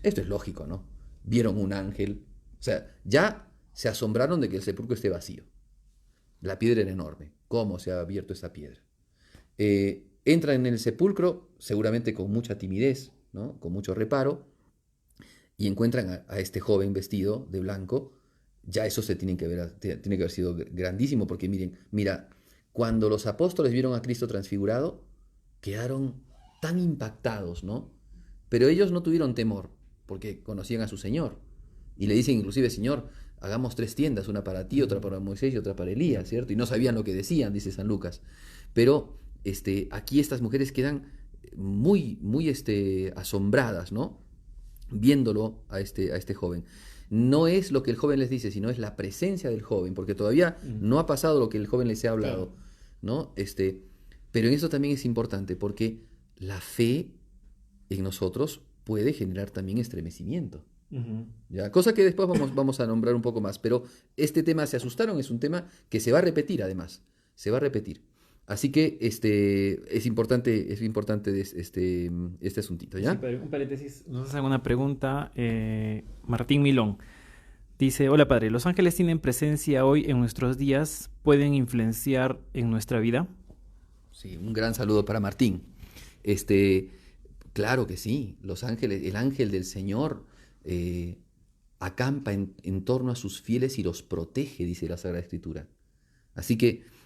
esto es lógico, ¿no? Vieron un ángel, o sea, ya se asombraron de que el sepulcro esté vacío. La piedra era enorme. ¿Cómo se ha abierto esa piedra? Entran en el sepulcro, seguramente con mucha timidez, ¿no? Con mucho reparo, y encuentran a este joven vestido de blanco. Ya eso tiene que haber sido grandísimo, porque mira, cuando los apóstoles vieron a Cristo transfigurado, quedaron tan impactados, ¿no? Pero ellos no tuvieron temor, porque conocían a su Señor. Y le dicen inclusive, Señor, hagamos 3 tiendas, una para ti, otra para Moisés y otra para Elías, ¿cierto? Y no sabían lo que decían, dice San Lucas. Pero aquí estas mujeres quedan muy, muy asombradas, ¿no? Viéndolo a este joven. No es lo que el joven les dice, sino es la presencia del joven, porque todavía no ha pasado lo que el joven les ha hablado, Claro. ¿no? Pero en eso también es importante, porque la fe en nosotros puede generar también estremecimiento. Ujú. ¿Ya? Cosa que después vamos a nombrar un poco más, pero este tema se asustaron, es un tema que se va a repetir además, se va a repetir. Así que es importante este asuntito, Sí, ¿ya? padre, un paréntesis, nos hacen una pregunta, Martín Milón. Dice, hola padre, ¿los ángeles tienen presencia hoy en nuestros días? ¿Pueden influenciar en nuestra vida? Sí, un gran saludo para Martín. Este, claro que sí, los ángeles, el ángel del Señor acampa en torno a sus fieles y los protege, dice la Sagrada Escritura. Así que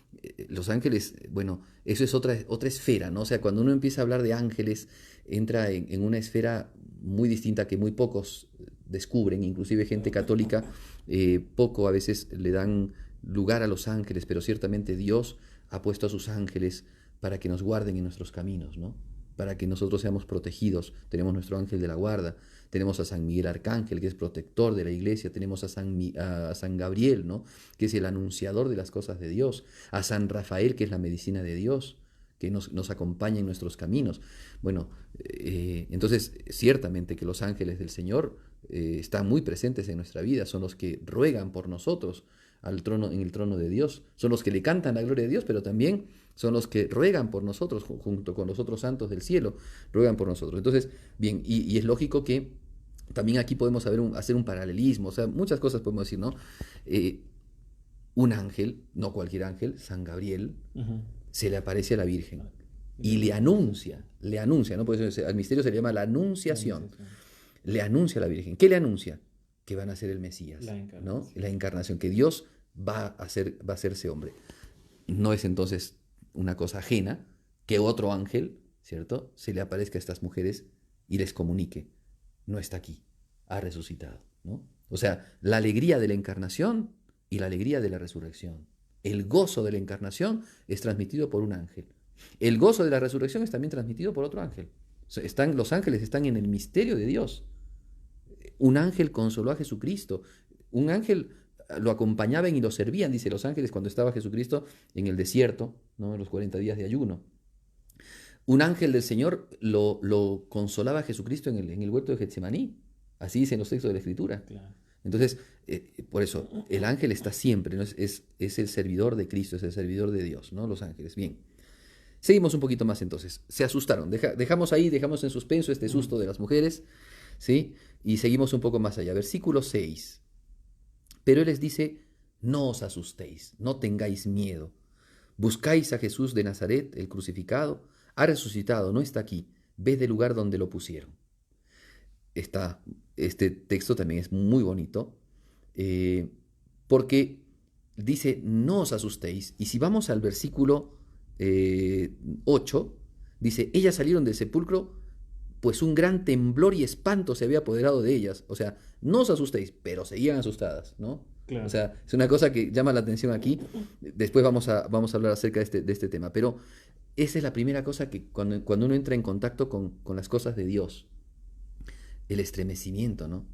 los ángeles, bueno, eso es otra esfera, ¿no? O sea, cuando uno empieza a hablar de ángeles, entra en una esfera muy distinta que muy pocos descubren, inclusive gente católica, poco a veces le dan lugar a los ángeles, pero ciertamente Dios ha puesto a sus ángeles para que nos guarden en nuestros caminos, ¿no? Para que nosotros seamos protegidos. Tenemos nuestro ángel de la guarda, tenemos a San Miguel Arcángel, que es protector de la iglesia, tenemos a San Gabriel, ¿no? Que es el anunciador de las cosas de Dios, a San Rafael, que es la medicina de Dios, que nos acompaña en nuestros caminos. Bueno, entonces ciertamente que los ángeles del Señor están muy presentes en nuestra vida, son los que ruegan por nosotros en el trono de Dios, son los que le cantan la gloria de Dios, pero también son los que ruegan por nosotros, junto con los otros santos del cielo, ruegan por nosotros. Entonces, bien, y es lógico que también aquí podemos hacer un paralelismo, o sea, muchas cosas podemos decir, ¿no? Un ángel, no cualquier ángel, San Gabriel, Ujú. se le aparece a la Virgen Ah, y le anuncia, ¿no? Por eso al misterio se le llama la anunciación, le anuncia a la Virgen. ¿Qué le anuncia? Que van a ser el Mesías, La ¿no? encarnación. La encarnación, que Dios va a hacerse hombre. No es entonces una cosa ajena que otro ángel, ¿cierto?, se le aparezca a estas mujeres y les comunique, no está aquí, ha resucitado, ¿no? O sea, la alegría de la encarnación y la alegría de la resurrección. El gozo de la encarnación es transmitido por un ángel. El gozo de la resurrección es también transmitido por otro ángel. O sea, los ángeles están en el misterio de Dios. Un ángel consoló a Jesucristo. Un ángel lo acompañaban y lo servían, dice los ángeles, cuando estaba Jesucristo en el desierto, ¿no? En los 40 días de ayuno. Un ángel del Señor lo consolaba a Jesucristo en el huerto de Getsemaní. Así dicen los textos de la Escritura. Claro. Entonces, Por eso, el ángel está siempre, ¿no? Es el servidor de Cristo, es el servidor de Dios, ¿no? Los ángeles. Bien. Seguimos un poquito más entonces. Se asustaron. Dejamos ahí, dejamos en suspenso este susto de las mujeres, ¿sí? Y seguimos un poco más allá. Versículo 6. Pero Él les dice, no os asustéis, no tengáis miedo. Buscáis a Jesús de Nazaret, el crucificado. Ha resucitado, no está aquí. Ved el lugar donde lo pusieron. Este texto también es muy bonito, porque dice, no os asustéis. Y si vamos al versículo 8, dice, ellas salieron del sepulcro, pues un gran temblor y espanto se había apoderado de ellas. O sea, no os asustéis, pero seguían asustadas, ¿no? Claro. O sea, es una cosa que llama la atención aquí. Después vamos a hablar acerca de este tema. Pero esa es la primera cosa que cuando uno entra en contacto con las cosas de Dios, el estremecimiento, ¿no?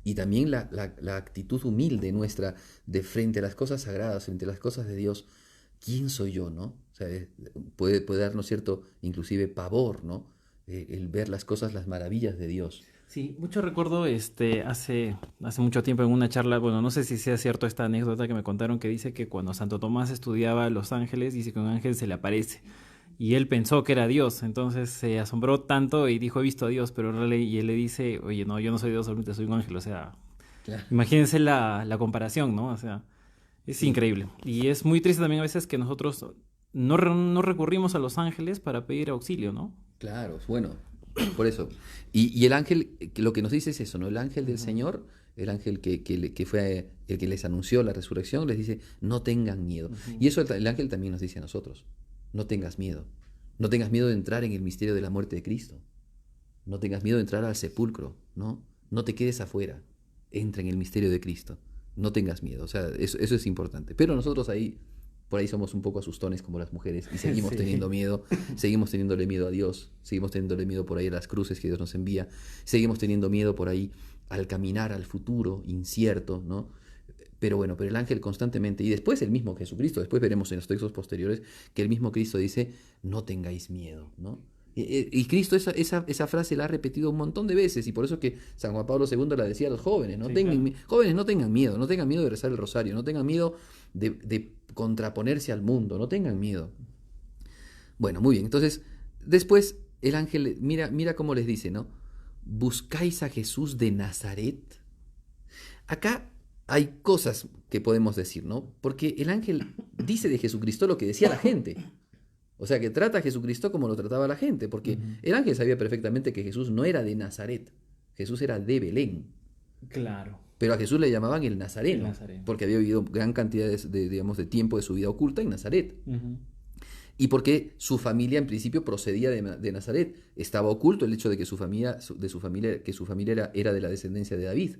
Y también la actitud humilde nuestra de frente a las cosas sagradas, frente a las cosas de Dios. ¿Quién soy yo, no? O sea, puede darnos cierto, inclusive, pavor, ¿no? El ver las cosas, las maravillas de Dios. Sí, mucho recuerdo hace mucho tiempo en una charla, bueno, no sé si sea cierto esta anécdota que me contaron, que dice que cuando Santo Tomás estudiaba los ángeles, dice que un ángel se le aparece y él pensó que era Dios, entonces se asombró tanto y dijo, he visto a Dios, pero en realidad, y él le dice, oye, no, yo no soy Dios, solamente soy un ángel, o sea, Claro. imagínense la comparación, ¿no? O sea, es Sí. increíble. Y es muy triste también a veces que nosotros no recurrimos a los ángeles para pedir auxilio, ¿no? Claro, bueno, por eso. Y el ángel, lo que nos dice es eso, ¿no? El ángel del Señor, el ángel que fue el que les anunció la resurrección, les dice, no tengan miedo. Y eso el ángel también nos dice a nosotros, no tengas miedo. No tengas miedo de entrar en el misterio de la muerte de Cristo. No tengas miedo de entrar al sepulcro, ¿no? No te quedes afuera. Entra en el misterio de Cristo. No tengas miedo. O sea, eso es importante. Pero nosotros por ahí somos un poco asustones como las mujeres y seguimos Sí. teniendo miedo, seguimos teniéndole miedo a Dios, seguimos teniéndole miedo por ahí a las cruces que Dios nos envía, seguimos teniendo miedo por ahí al caminar al futuro incierto, ¿no? Pero el ángel constantemente, y después el mismo Jesucristo, después veremos en los textos posteriores que el mismo Cristo dice, no tengáis miedo, ¿no? Y Cristo esa frase la ha repetido un montón de veces, y por eso que San Juan Pablo II la decía a los jóvenes, ¿no? Sí, claro. Jóvenes, no tengan miedo de rezar el rosario, no tengan miedo de contraponerse al mundo, no tengan miedo. Bueno, muy bien, entonces, después el ángel, mira cómo les dice, ¿no? ¿Buscáis a Jesús de Nazaret? Acá hay cosas que podemos decir, ¿no? Porque el ángel dice de Jesucristo lo que decía la gente. O sea, que trata a Jesucristo como lo trataba la gente, porque el ángel sabía perfectamente que Jesús no era de Nazaret, Jesús era de Belén. Claro. Pero a Jesús le llamaban el Nazareno, El Nazareno. porque había vivido gran cantidad de tiempo de su vida oculta en Nazaret. Ujú. Y porque su familia en principio procedía de Nazaret. Estaba oculto el hecho de que su familia era de la descendencia de David,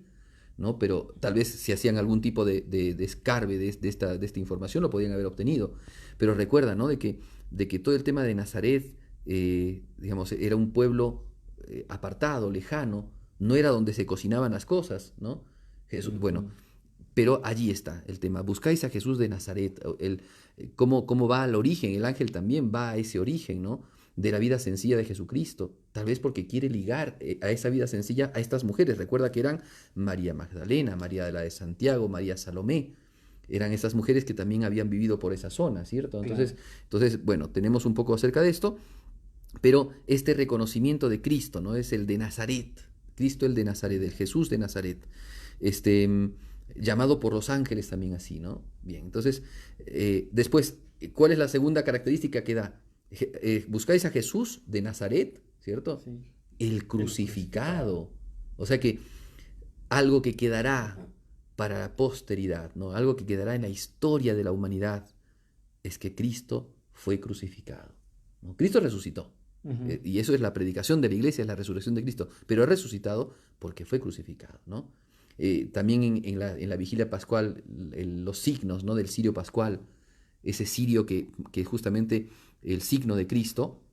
¿no? Pero tal vez si hacían algún tipo de escarbe de esta información lo podían haber obtenido. Pero recuerda, ¿no? de que todo el tema de Nazaret, digamos, era un pueblo apartado, lejano, no era donde se cocinaban las cosas, ¿no? Jesús, bueno, pero allí está el tema. Buscáis a Jesús de Nazaret. ¿Cómo va al origen? El ángel también va a ese origen, ¿no? De la vida sencilla de Jesucristo. Tal vez porque quiere ligar a esa vida sencilla a estas mujeres. Recuerda que eran María Magdalena, María de la de Santiago, María Salomé. Eran esas mujeres que también habían vivido por esa zona, ¿cierto? Entonces, bueno, tenemos un poco acerca de esto. Pero este reconocimiento de Cristo, ¿no? Es el de Nazaret. Cristo el de Nazaret, el Jesús de Nazaret. Llamado por los ángeles también así, ¿no? Bien, entonces, después, ¿cuál es la segunda característica que da? Buscáis a Jesús de Nazaret, ¿cierto? Sí. El crucificado. O sea que algo que quedará para la posteridad, ¿no? Algo que quedará en la historia de la humanidad es que Cristo fue crucificado, ¿no? Cristo resucitó. Y eso es la predicación de la iglesia, es la resurrección de Cristo, pero ha resucitado porque fue crucificado, ¿no? También en la vigilia pascual, los signos, ¿no? Del cirio pascual, ese cirio que es justamente el signo de Cristo,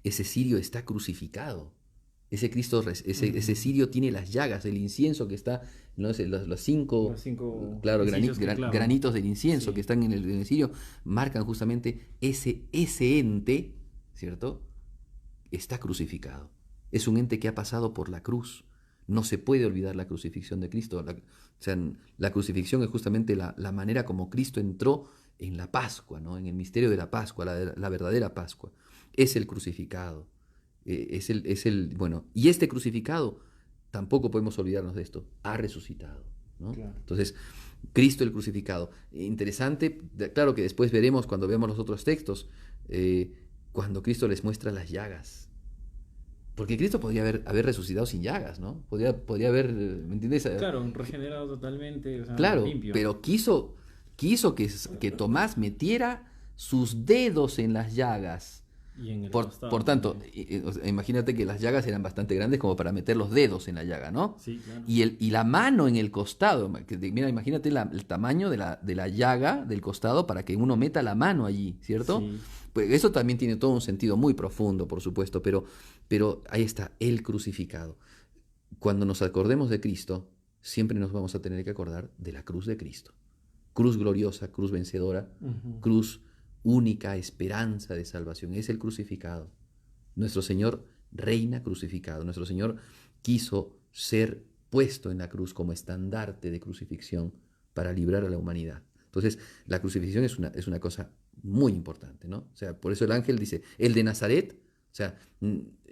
ese cirio está crucificado. Ese cirio tiene las llagas, el incienso que está, ¿no? Los cinco claro, granitos del incienso que están en el cirio, marcan justamente ese ente, ¿cierto? Está crucificado. Es un ente que ha pasado por la cruz. No se puede olvidar la crucifixión de Cristo. La crucifixión es justamente la manera como Cristo entró en la Pascua, ¿no? En el misterio de la Pascua, la verdadera Pascua. Es el crucificado. Bueno, y este crucificado, tampoco podemos olvidarnos de esto, ha resucitado, ¿no? Claro. Entonces, Cristo el crucificado. Interesante, claro que después veremos cuando veamos los otros textos, cuando Cristo les muestra las llagas. Porque Cristo podría haber resucitado sin llagas, ¿no? Podría haber, ¿me entiendes? Claro, regenerado totalmente, o sea, Claro, limpio. pero quiso que Tomás metiera sus dedos en las llagas. Y en el Por costado tanto, también. o sea, imagínate que las llagas eran bastante grandes como para meter los dedos en la llaga, ¿no? Sí, claro. Y la mano en el costado. Mira, imagínate el tamaño de la llaga del costado para que uno meta la mano allí, ¿cierto? Sí. Pues eso también tiene todo un sentido muy profundo, por supuesto, pero ahí está, el crucificado. Cuando nos acordemos de Cristo, siempre nos vamos a tener que acordar de la cruz de Cristo. Cruz gloriosa, cruz vencedora, cruz única esperanza de salvación. Es el crucificado. Nuestro Señor reina crucificado. Nuestro Señor quiso ser puesto en la cruz como estandarte de crucifixión para librar a la humanidad. Entonces, la crucifixión es una cosa muy importante, ¿no? O sea, por eso el ángel dice, el de Nazaret, o sea,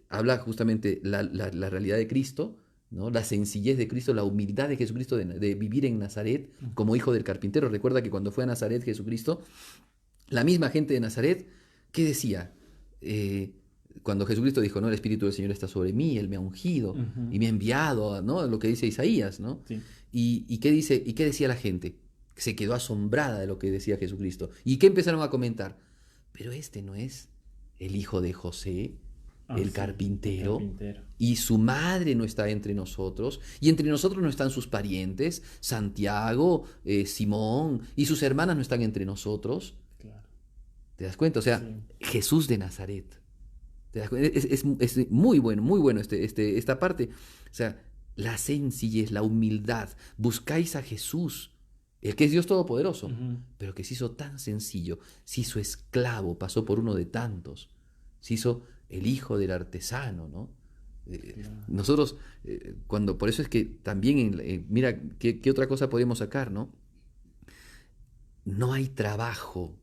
habla justamente la realidad de Cristo, ¿no? La sencillez de Cristo, la humildad de Jesucristo de vivir en Nazaret como hijo del carpintero. Recuerda que cuando fue a Nazaret Jesucristo, la misma gente de Nazaret, ¿qué decía? Cuando Jesucristo dijo, no, el Espíritu del Señor está sobre mí, Él me ha ungido y me ha enviado, ¿no? Lo que dice Isaías, ¿no? Sí. ¿Y qué decía la gente? Se quedó asombrada de lo que decía Jesucristo. ¿Y qué empezaron a comentar? Pero este no es el hijo de José, el carpintero, y su madre no está entre nosotros, y entre nosotros no están sus parientes, Santiago, Simón, y sus hermanas no están entre nosotros. Claro. ¿Te das cuenta? O sea, Sí. Jesús de Nazaret. ¿Te das cuenta? Es muy bueno esta parte. O sea, la sencillez, la humildad. Buscáis a Jesús, el que es Dios Todopoderoso, pero que se hizo tan sencillo, se hizo esclavo, pasó por uno de tantos, se hizo el hijo del artesano, ¿no? Claro. Nosotros, por eso es que también, mira, ¿qué otra cosa podemos sacar, ¿no? No hay trabajo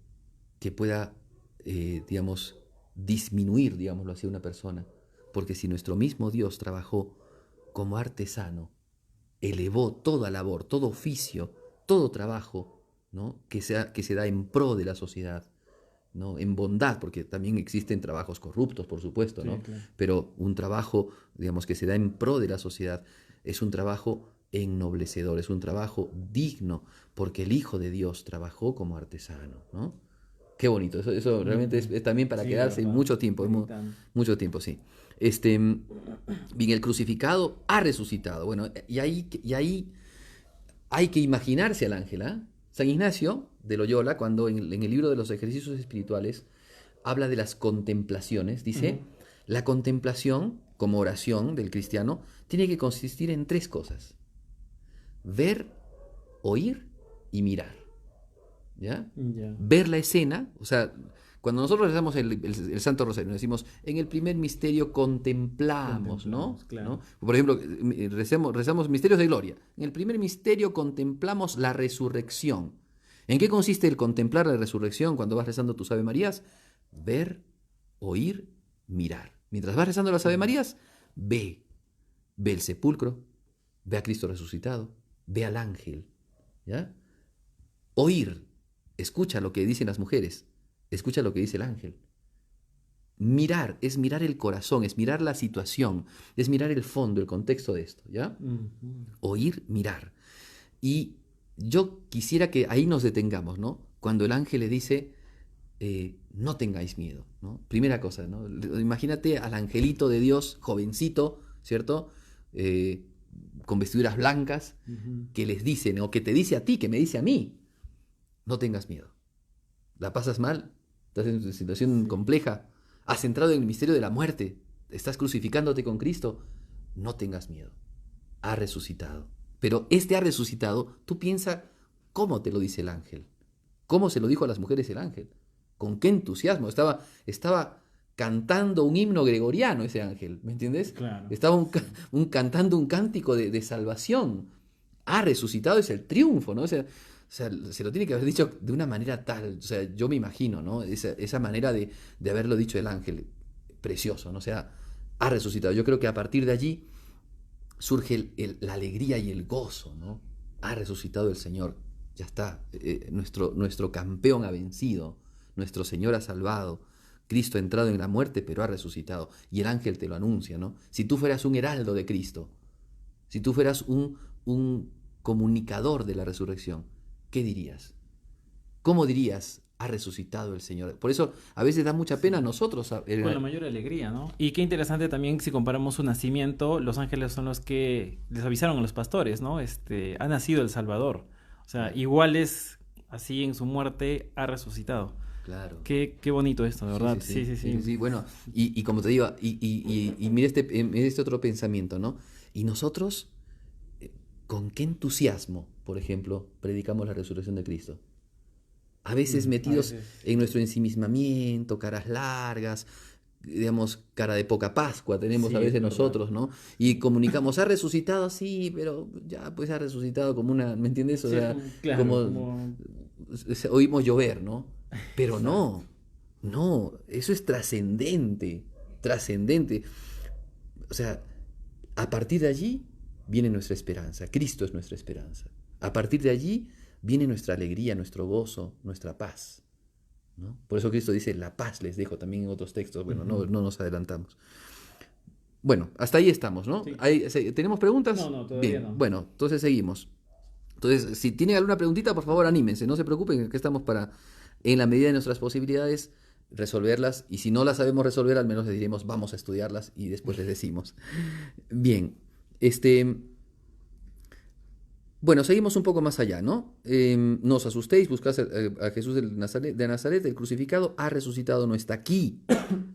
que pueda, digamos, disminuir, digámoslo así, a una persona, porque si nuestro mismo Dios trabajó como artesano, elevó toda labor, todo oficio, todo trabajo, ¿no? que se da en pro de la sociedad, ¿no? En bondad, porque también existen trabajos corruptos, por supuesto, ¿no? Sí, claro. Pero un trabajo, digamos, que se da en pro de la sociedad es un trabajo ennoblecedor, es un trabajo digno, porque el Hijo de Dios trabajó como artesano, ¿no? Qué bonito, eso realmente es también para Sí, quedarse verdad. mucho tiempo, mucho tiempo, sí. Bien, el crucificado ha resucitado. Bueno, y ahí hay que imaginarse al ángel, ¿ah? San Ignacio de Loyola, cuando en el libro de los ejercicios espirituales habla de las contemplaciones, dice, la contemplación como oración del cristiano tiene que consistir en 3 cosas: ver, oír y mirar. ¿Ya? Ya. Ver la escena, o sea, cuando nosotros rezamos el Santo Rosario, decimos, en el primer misterio contemplamos, ¿no? Claro. ¿no? Por ejemplo, rezamos misterios de gloria. En el primer misterio contemplamos la resurrección. ¿En qué consiste el contemplar la resurrección cuando vas rezando tus Ave Marías? Ver, oír, mirar. Mientras vas rezando las Ave Marías, ve el sepulcro, ve a Cristo resucitado, ve al ángel, ¿ya? Oír, escucha lo que dicen las mujeres, escucha lo que dice el ángel. Mirar es mirar el corazón, es mirar la situación, es mirar el fondo, el contexto de esto, ¿ya? Oír, mirar. Y yo quisiera que ahí nos detengamos, ¿no? Cuando el ángel le dice, no tengáis miedo, ¿no? Primera cosa, ¿no? Imagínate al angelito de Dios, jovencito, ¿cierto? Con vestiduras blancas, que les dicen, o que te dice a ti, que me dice a mí, no tengas miedo. ¿La pasas mal? ¿Estás en una situación compleja? ¿Has entrado en el misterio de la muerte? ¿Estás crucificándote con Cristo? No tengas miedo. Ha resucitado. Pero este ha resucitado, tú piensa cómo te lo dice el ángel. ¿Cómo se lo dijo a las mujeres el ángel? ¿Con qué entusiasmo? Estaba cantando un himno gregoriano ese ángel, ¿me entiendes? Claro. Estaba cantando un cántico de salvación. Ha resucitado, es el triunfo, ¿no? O sea, se lo tiene que haber dicho de una manera tal, o sea, yo me imagino, ¿no? Esa manera de haberlo dicho el ángel, precioso, ¿no? O sea, ha resucitado. Yo creo que a partir de allí surge la alegría y el gozo, ¿no? Ha resucitado el Señor, ya está, nuestro campeón ha vencido, nuestro Señor ha salvado, Cristo ha entrado en la muerte, pero ha resucitado, y el ángel te lo anuncia, ¿no? Si tú fueras un heraldo de Cristo, si tú fueras un comunicador de la resurrección, ¿qué dirías? ¿Cómo dirías? Ha resucitado el Señor. Por eso a veces da mucha pena a nosotros. Con la mayor alegría, ¿no? Y qué interesante también si comparamos su nacimiento, los ángeles son los que les avisaron a los pastores, ¿no? Ha nacido el Salvador. O sea, igual es así en su muerte, ha resucitado. Claro. Qué bonito esto, de verdad. Sí. Bueno, y como te digo, y mira este otro pensamiento, ¿no? Y nosotros, ¿con qué entusiasmo, por ejemplo, predicamos la resurrección de Cristo? A veces metidos en nuestro ensimismamiento, caras largas, digamos, cara de poca Pascua tenemos a veces nosotros, ¿no? Y comunicamos, ha resucitado, sí, pero ya pues ha resucitado como una, ¿me entiendes? O sea, claro, como oímos llover, ¿no? Pero no, eso es trascendente. O sea, a partir de allí viene nuestra esperanza, Cristo es nuestra esperanza. A partir de allí viene nuestra alegría, nuestro gozo, nuestra paz, ¿no? Por eso Cristo dice, la paz les dejo, también en otros textos. Bueno, no nos adelantamos. Bueno, hasta ahí estamos, ¿no? Sí. ¿Tenemos preguntas? No, todavía Bien, no. bueno, entonces seguimos. Entonces, si tienen alguna preguntita, por favor, anímense, no se preocupen, que estamos para, en la medida de nuestras posibilidades, resolverlas, y si no las sabemos resolver, al menos les diremos, vamos a estudiarlas, y después les decimos. Bien, bueno, seguimos un poco más allá, ¿no? No os asustéis, buscad a Jesús de Nazaret, el crucificado, ha resucitado, no está aquí,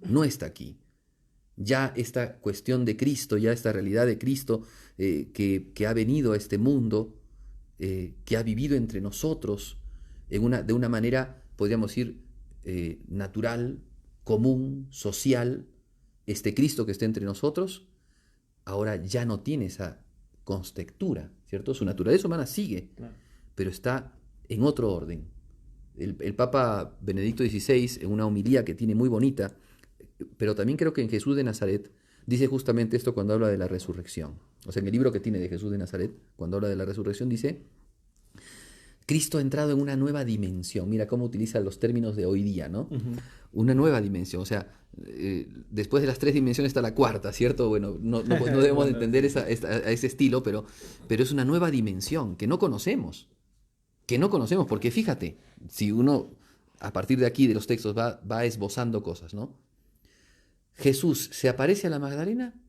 no está aquí. Ya esta cuestión de Cristo, ya esta realidad de Cristo que ha venido a este mundo, que ha vivido entre nosotros de una manera, podríamos decir, natural, común, social, este Cristo que está entre nosotros, ahora ya no tiene esa constectura, ¿cierto? Su naturaleza humana sigue, pero está en otro orden. El Papa Benedicto XVI, en una homilía que tiene muy bonita, pero también creo que en Jesús de Nazaret, dice justamente esto cuando habla de la resurrección. O sea, en el libro que tiene de Jesús de Nazaret, cuando habla de la resurrección, dice, Cristo ha entrado en una nueva dimensión. Mira cómo utiliza los términos de hoy día, ¿no? Una nueva dimensión. O sea, después de las 3 dimensiones está la cuarta, ¿cierto? Bueno, no debemos entender a ese estilo, pero es una nueva dimensión que no conocemos. Porque fíjate, si uno, a partir de aquí, de los textos, va esbozando cosas, ¿no? Jesús se aparece a la Magdalena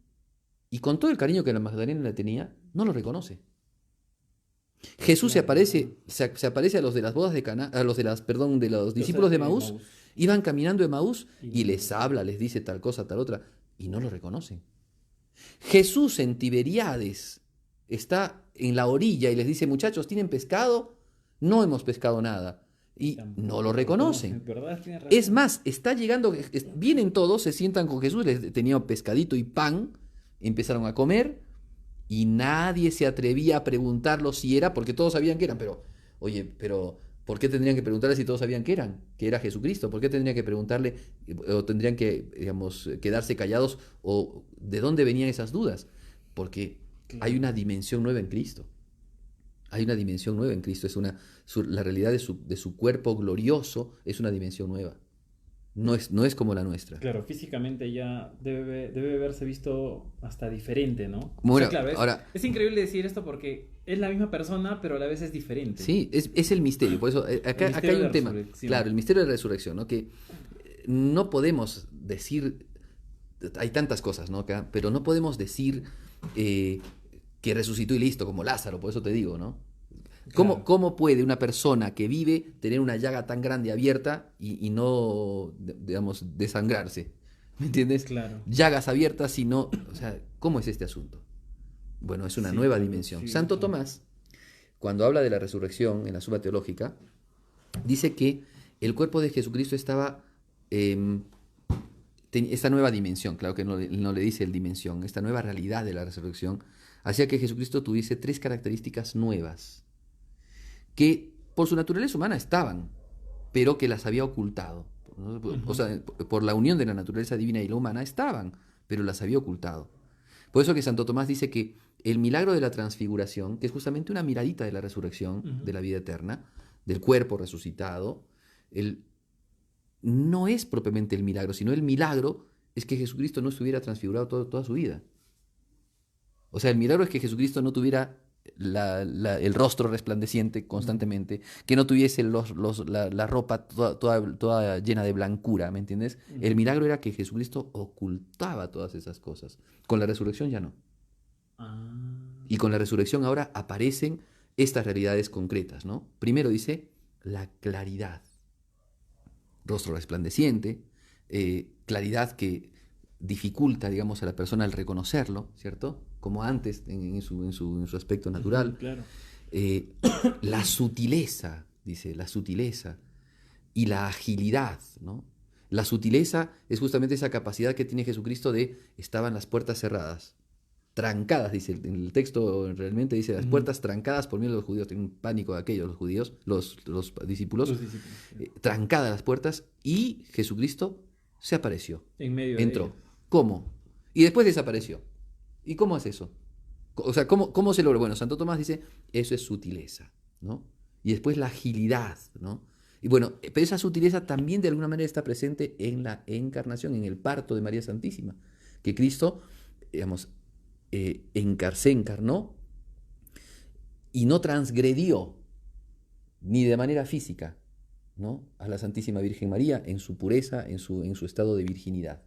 y con todo el cariño que la Magdalena le tenía, no lo reconoce. Jesús se aparece a los de las bodas de Caná, de los discípulos de Emaús, iban caminando de Emaús y les habla, les dice tal cosa, tal otra, y no lo reconocen. Jesús en Tiberíades está en la orilla y les dice, muchachos, ¿tienen pescado? No hemos pescado nada. Y no lo reconocen. Es más, está llegando, vienen todos, se sientan con Jesús, les tenía pescadito y pan, empezaron a comer, y nadie se atrevía a preguntarlo si era, porque todos sabían que eran, pero ¿por qué tendrían que preguntarle si todos sabían que era Jesucristo? ¿Por qué tendrían que preguntarle, o tendrían que, digamos, quedarse callados, o de dónde venían esas dudas? Porque hay una dimensión nueva en Cristo. Hay una dimensión nueva en Cristo. La realidad de su cuerpo glorioso es una dimensión nueva. No es como la nuestra. Claro, físicamente ya debe haberse visto hasta diferente, ¿no? Bueno, o sea, claro, ahora, es increíble decir esto porque es la misma persona, pero a la vez es diferente. Sí, es el misterio. Por eso, acá hay un tema. Claro, el misterio de la resurrección, ¿no? Que no podemos decir. Hay tantas cosas, ¿no? Acá, pero no podemos decir que resucitó y listo, como Lázaro, por eso te digo, ¿no? Claro. ¿Cómo puede una persona que vive tener una llaga tan grande abierta y no, digamos, desangrarse? ¿Me entiendes? Claro. Llagas abiertas y no. O sea, ¿cómo es este asunto? Bueno, es una nueva dimensión. Sí, Santo Tomás, cuando habla de la resurrección en la Suma Teológica, dice que el cuerpo de Jesucristo estaba esta nueva dimensión, claro que no le dice el dimensión, esta nueva realidad de la resurrección, hacía que Jesucristo tuviese tres características nuevas, que por su naturaleza humana estaban, pero que las había ocultado. ¿No? O sea, por la unión de la naturaleza divina y la humana estaban, pero las había ocultado. Por eso que Santo Tomás dice que el milagro de la transfiguración, que es justamente una miradita de la resurrección, de la vida eterna, del cuerpo resucitado, no es propiamente el milagro, sino el milagro es que Jesucristo no estuviera transfigurado toda su vida. O sea, el milagro es que Jesucristo no tuviera el rostro resplandeciente constantemente, que no tuviese la ropa toda llena de blancura, ¿me entiendes? El milagro era que Jesucristo ocultaba todas esas cosas. Con la resurrección ya no. Y con la resurrección ahora aparecen estas realidades concretas, ¿no? Primero dice la claridad. Rostro resplandeciente, claridad que dificulta, digamos, a la persona el reconocerlo, ¿cierto? Como antes en su aspecto natural. Claro. La sutileza, dice, la sutileza y la agilidad, ¿no? La sutileza es justamente esa capacidad que tiene Jesucristo de estaban las puertas cerradas, trancadas, dice en el texto, realmente dice las puertas trancadas por miedo de los judíos, tienen un pánico de aquellos, los judíos, los discípulos, trancadas las puertas, y Jesucristo se apareció, en medio entró. de ellos. ¿Cómo? Y después desapareció. ¿Y cómo es eso? O sea, ¿cómo se logra? Bueno, Santo Tomás dice, eso es sutileza, ¿no? Y después la agilidad, ¿no? Y bueno, pero esa sutileza también de alguna manera está presente en la encarnación, en el parto de María Santísima, que Cristo, digamos, se encarnó y no transgredió ni de manera física, ¿no? A la Santísima Virgen María en su pureza, en su estado de virginidad,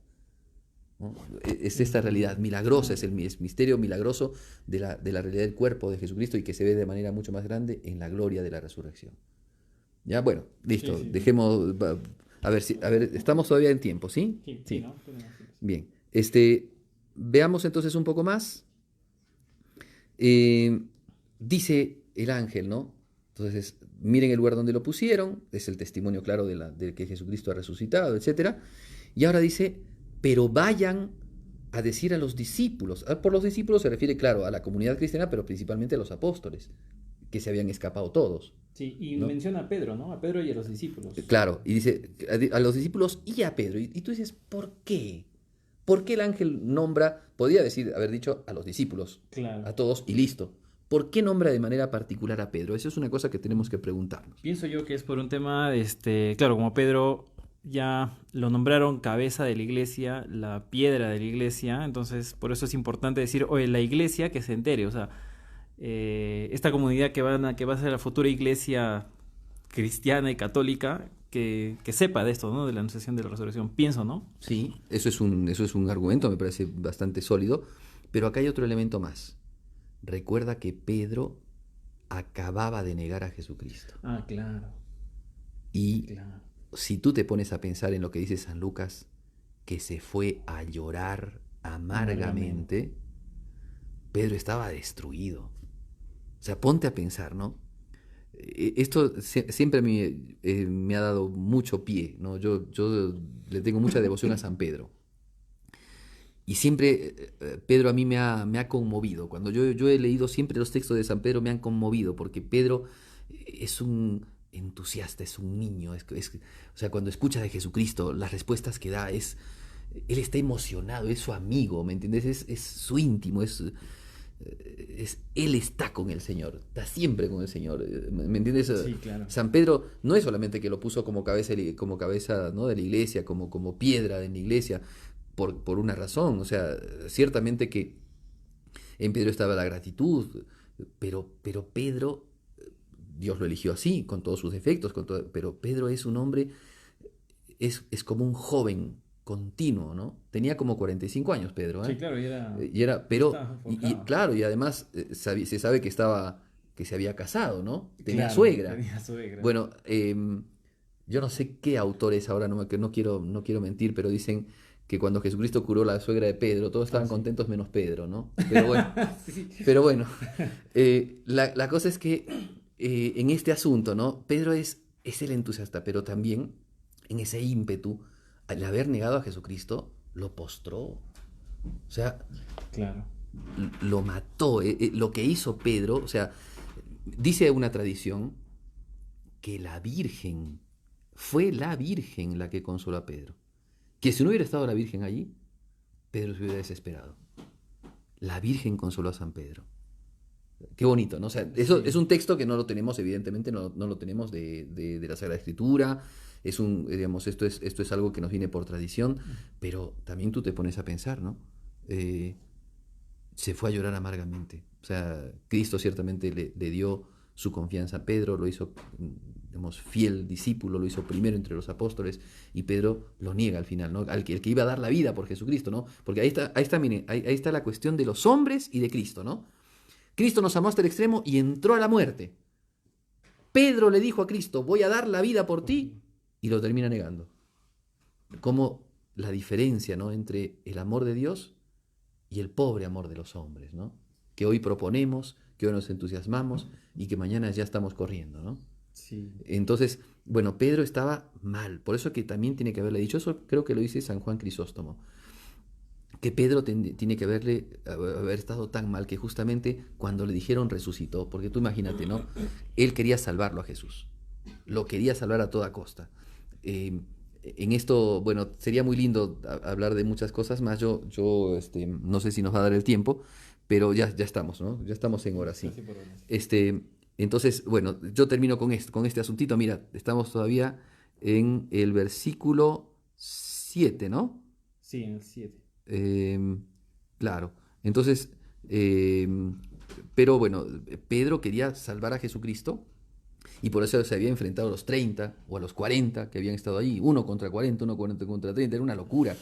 ¿no? Es esta realidad milagrosa, es el misterio milagroso de la realidad del cuerpo de Jesucristo y que se ve de manera mucho más grande en la gloria de la resurrección. Ya, bueno, listo, dejemos, a ver, estamos todavía en tiempo, ¿sí? Sí. ¿No? Bien, veamos entonces un poco más. Dice el ángel, ¿no? Entonces, miren el lugar donde lo pusieron, es el testimonio claro de que Jesucristo ha resucitado, etc. Y ahora dice, pero vayan a decir a los discípulos. Por los discípulos se refiere, claro, a la comunidad cristiana, pero principalmente a los apóstoles, que se habían escapado todos. Sí, y ¿no? menciona a Pedro, ¿no? A Pedro y a los discípulos. Claro, y dice a los discípulos y a Pedro. Y tú dices, ¿por qué? ¿Por qué el ángel nombra, podría haber dicho a los discípulos, claro, a todos y listo? ¿Por qué nombra de manera particular a Pedro? Eso es una cosa que tenemos que preguntarnos. Pienso yo que es por un tema, claro, como Pedro ya lo nombraron cabeza de la iglesia, la piedra de la iglesia, entonces por eso es importante decir, oye, la iglesia que se entere, o sea, esta comunidad que va a ser la futura iglesia cristiana y católica, que sepa de esto, ¿no? De la anunciación de la resurrección, pienso, ¿no? Sí, eso es un argumento, me parece bastante sólido, pero acá hay otro elemento más. Recuerda que Pedro acababa de negar a Jesucristo. Ah, claro. Y claro. Si tú te pones a pensar en lo que dice San Lucas, que se fue a llorar amargamente, Pedro estaba destruido. O sea, ponte a pensar, ¿no? Esto siempre me ha dado mucho pie, ¿no? Yo le tengo mucha devoción a San Pedro. Y siempre Pedro a mí me ha conmovido. Cuando yo he leído siempre los textos de San Pedro me han conmovido, porque Pedro es un entusiasta, es un niño. O sea, cuando escucha de Jesucristo, las respuestas que da, él está emocionado, es su amigo, ¿me entiendes? Es su íntimo, él está con el Señor, está siempre con el Señor, ¿me entiendes? Sí, claro. San Pedro no es solamente que lo puso como cabeza, ¿no? de la iglesia, como piedra de la iglesia, por una razón. O sea, ciertamente que en Pedro estaba la gratitud, pero Pedro, Dios lo eligió así, con todos sus defectos, pero Pedro es un hombre, es como un joven continuo, ¿no? Tenía como 45 años Pedro, ¿eh? Sí, claro, claro, y además se sabe que se había casado, ¿no? Tenía claro, suegra. Tenía suegra. Bueno, yo no sé qué autores ahora, no quiero mentir, pero dicen que cuando Jesucristo curó la suegra de Pedro, todos estaban contentos menos Pedro, ¿no? Pero bueno, sí. pero bueno, la cosa es que en este asunto, ¿no? Pedro es el entusiasta, pero también en ese ímpetu al haber negado a Jesucristo, lo postró. O sea, Claro. lo mató. Lo que hizo Pedro, o sea, dice una tradición que fue la Virgen la que consoló a Pedro. Que si no hubiera estado la Virgen allí, Pedro se hubiera desesperado. La Virgen consoló a San Pedro. Qué bonito, ¿no? O sea, eso es un texto que no lo tenemos, evidentemente, no lo tenemos de la Sagrada Escritura. Digamos, esto es algo que nos viene por tradición, pero también tú te pones a pensar, ¿no? Eh, Se fue a llorar amargamente. O sea, Cristo ciertamente le dio su confianza a Pedro, lo hizo, digamos, fiel discípulo, lo hizo primero entre los apóstoles, y Pedro lo niega al final, ¿no? El que iba a dar la vida por Jesucristo, ¿no? Porque ahí está la cuestión de los hombres y de Cristo, ¿no? Cristo nos amó hasta el extremo y entró a la muerte. Pedro le dijo a Cristo, voy a dar la vida por ti, y lo termina negando. Como la diferencia, ¿no?, entre el amor de Dios y el pobre amor de los hombres, ¿no? Que hoy proponemos, que hoy nos entusiasmamos y que mañana ya estamos corriendo, ¿no? Sí. Entonces, bueno, Pedro estaba mal, por eso que también tiene que haberle dicho, eso creo que lo dice San Juan Crisóstomo, que Pedro tiene que haber estado tan mal que justamente cuando le dijeron resucitó, porque tú imagínate, ¿no? Él quería salvarlo a Jesús, lo quería salvar a toda costa. En esto, bueno, sería muy lindo hablar de muchas cosas más, no sé si nos va a dar el tiempo, pero ya estamos, ¿no? Ya estamos en hora, sí. Entonces, bueno, yo termino con este asuntito. Mira, estamos todavía en el versículo 7, ¿no? Sí, en el 7. Claro. Entonces, eh, pero bueno, Pedro quería salvar a Jesucristo y por eso se había enfrentado a los 30 o a los 40 que habían estado allí, uno contra 40, uno contra 30, era una locura.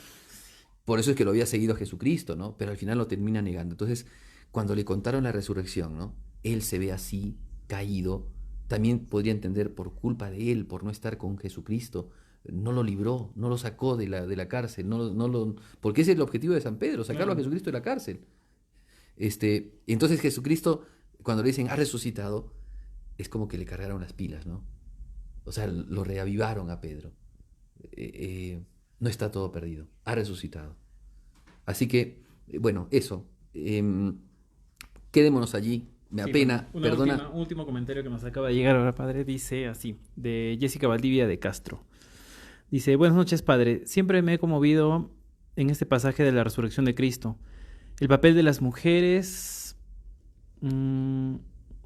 Por eso es que lo había seguido a Jesucristo, ¿no? Pero al final lo termina negando. Entonces, cuando le contaron la resurrección, ¿no? Él se ve así, caído. También podría entender por culpa de él, por no estar con Jesucristo. No lo libró, no lo sacó de la cárcel, porque ese es el objetivo de San Pedro, sacarlo a Claro. Jesucristo de la cárcel. Entonces Jesucristo, cuando le dicen ha resucitado, es como que le cargaron las pilas, ¿no? O sea, lo reavivaron a Pedro. Eh, eh, no está todo perdido, ha resucitado. Así que, bueno, eso. Quedémonos allí. Me Sí, bueno, apena, perdona. un último comentario que nos acaba de llegar ahora, padre, dice así, de Jessica Valdivia de Castro. Dice, buenas noches, padre. Siempre me he conmovido en este pasaje de la resurrección de Cristo. El papel de las mujeres,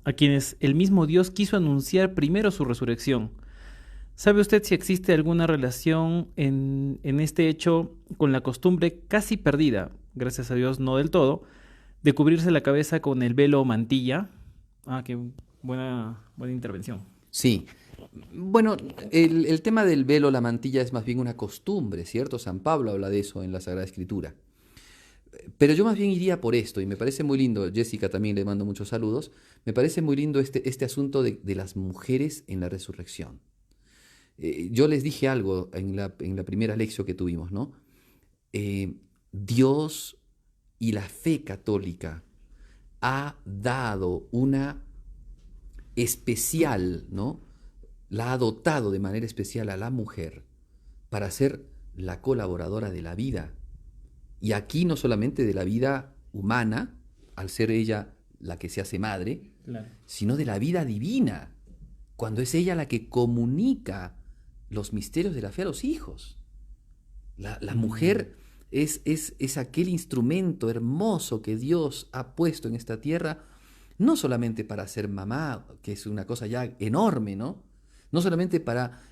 a quienes el mismo Dios quiso anunciar primero su resurrección. ¿Sabe usted si existe alguna relación en este hecho con la costumbre casi perdida, gracias a Dios no del todo, de cubrirse la cabeza con el velo o mantilla? Ah, qué buena intervención. Sí. Bueno, el tema del velo, la mantilla, es más bien una costumbre, ¿cierto? San Pablo habla de eso en la Sagrada Escritura. Pero yo más bien iría por esto, y me parece muy lindo, Jessica también le mando muchos saludos, me parece muy lindo este asunto de las mujeres en la resurrección. Yo les dije algo en la primera lección que tuvimos, ¿no? Dios y la fe católica ha dado una especial, ¿no? La ha dotado de manera especial a la mujer para ser la colaboradora de la vida. Y aquí no solamente de la vida humana, al ser ella la que se hace madre, Claro. sino de la vida divina, cuando es ella la que comunica los misterios de la fe a los hijos. La mujer es aquel instrumento hermoso que Dios ha puesto en esta tierra, no solamente para ser mamá, que es una cosa ya enorme, ¿no? No solamente para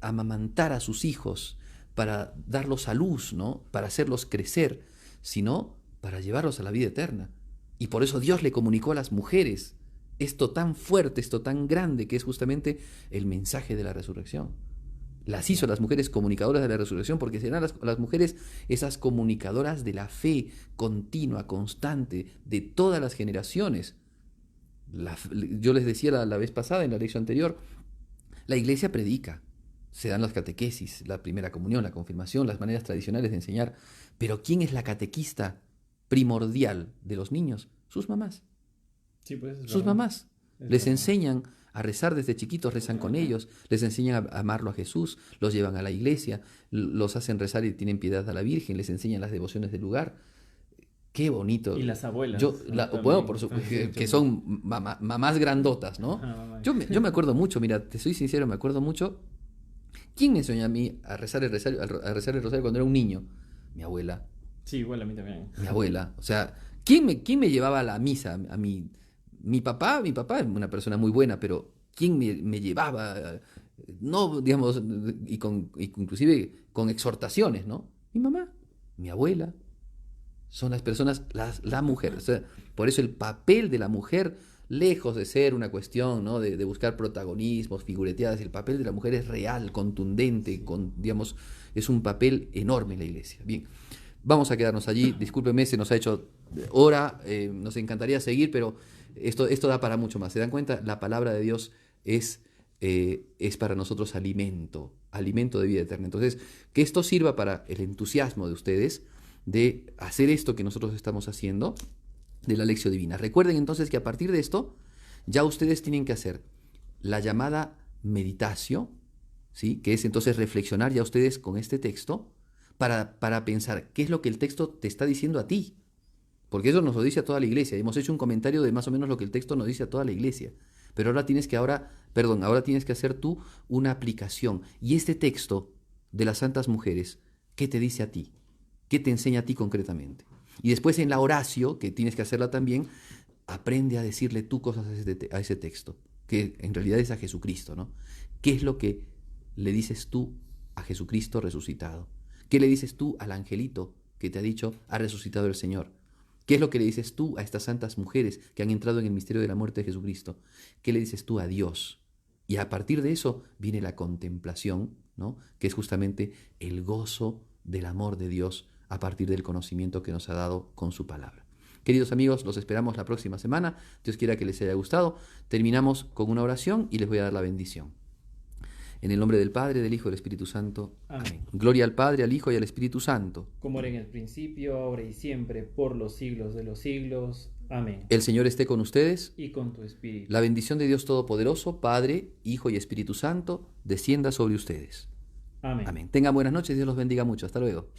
amamantar a sus hijos, para darlos a luz, ¿no? Para hacerlos crecer, sino para llevarlos a la vida eterna. Y por eso Dios le comunicó a las mujeres esto tan fuerte, esto tan grande, que es justamente el mensaje de la resurrección. Las hizo las mujeres comunicadoras de la resurrección, porque serán las mujeres esas comunicadoras de la fe continua, constante, de todas las generaciones. Yo les decía la vez pasada, en la lección anterior, la iglesia predica, se dan las catequesis, la primera comunión, la confirmación, las maneras tradicionales de enseñar, pero ¿quién es la catequista primordial de los niños? Sus mamás. Sí, pues es Sus verdad. mamás Es les verdad. enseñan a rezar desde chiquitos, rezan con ellos, les enseñan a amarlo a Jesús, los llevan a la iglesia, los hacen rezar y tienen piedad a la Virgen, les enseñan las devociones del lugar. Qué bonito. Y las abuelas. Bueno, por supuesto, que son mamás grandotas, ¿no? Yo me acuerdo mucho, mira, te soy sincero, me acuerdo mucho. ¿Quién me enseñó a mí a rezar el rosario cuando era un niño? Mi abuela. Sí, igual a mí también. Mi abuela. O sea, ¿quién me llevaba a la misa? A mí. Mi papá es una persona muy buena, pero ¿quién me llevaba? No, digamos, inclusive con exhortaciones, ¿no? Mi mamá, mi abuela. Son las personas, la mujer. O sea, por eso el papel de la mujer, lejos de ser una cuestión, ¿no?, de buscar protagonismos, figureteadas, el papel de la mujer es real, contundente, digamos, es un papel enorme en la iglesia. Bien, vamos a quedarnos allí. Discúlpeme, se nos ha hecho hora, nos encantaría seguir, pero esto da para mucho más. ¿Se dan cuenta? La palabra de Dios es para nosotros alimento de vida eterna. Entonces, que esto sirva para el entusiasmo de ustedes de hacer esto que nosotros estamos haciendo de la Lección Divina. Recuerden entonces que a partir de esto ya ustedes tienen que hacer la llamada meditación, ¿sí?, que es entonces reflexionar ya ustedes con este texto para pensar qué es lo que el texto te está diciendo a ti, porque eso nos lo dice a toda la iglesia. Hemos hecho un comentario de más o menos lo que el texto nos dice a toda la iglesia, pero ahora tienes que hacer tú una aplicación. Y este texto de las santas mujeres, ¿qué te dice a ti? ¿Qué te enseña a ti concretamente? Y después en la oración, que tienes que hacerla también, aprende a decirle tú cosas a ese texto, que en realidad es a Jesucristo, ¿no? ¿Qué es lo que le dices tú a Jesucristo resucitado? ¿Qué le dices tú al angelito que te ha dicho, ha resucitado el Señor? ¿Qué es lo que le dices tú a estas santas mujeres que han entrado en el misterio de la muerte de Jesucristo? ¿Qué le dices tú a Dios? Y a partir de eso viene la contemplación, ¿no?, que es justamente el gozo del amor de Dios a partir del conocimiento que nos ha dado con su palabra. Queridos amigos, los esperamos la próxima semana. Dios quiera que les haya gustado. Terminamos con una oración y les voy a dar la bendición. En el nombre del Padre, del Hijo y del Espíritu Santo. Amén. Gloria al Padre, al Hijo y al Espíritu Santo. Como era en el principio, ahora y siempre, por los siglos de los siglos. Amén. El Señor esté con ustedes. Y con tu espíritu. La bendición de Dios Todopoderoso, Padre, Hijo y Espíritu Santo, descienda sobre ustedes. Amén. Amén. Tengan buenas noches, Dios los bendiga mucho. Hasta luego.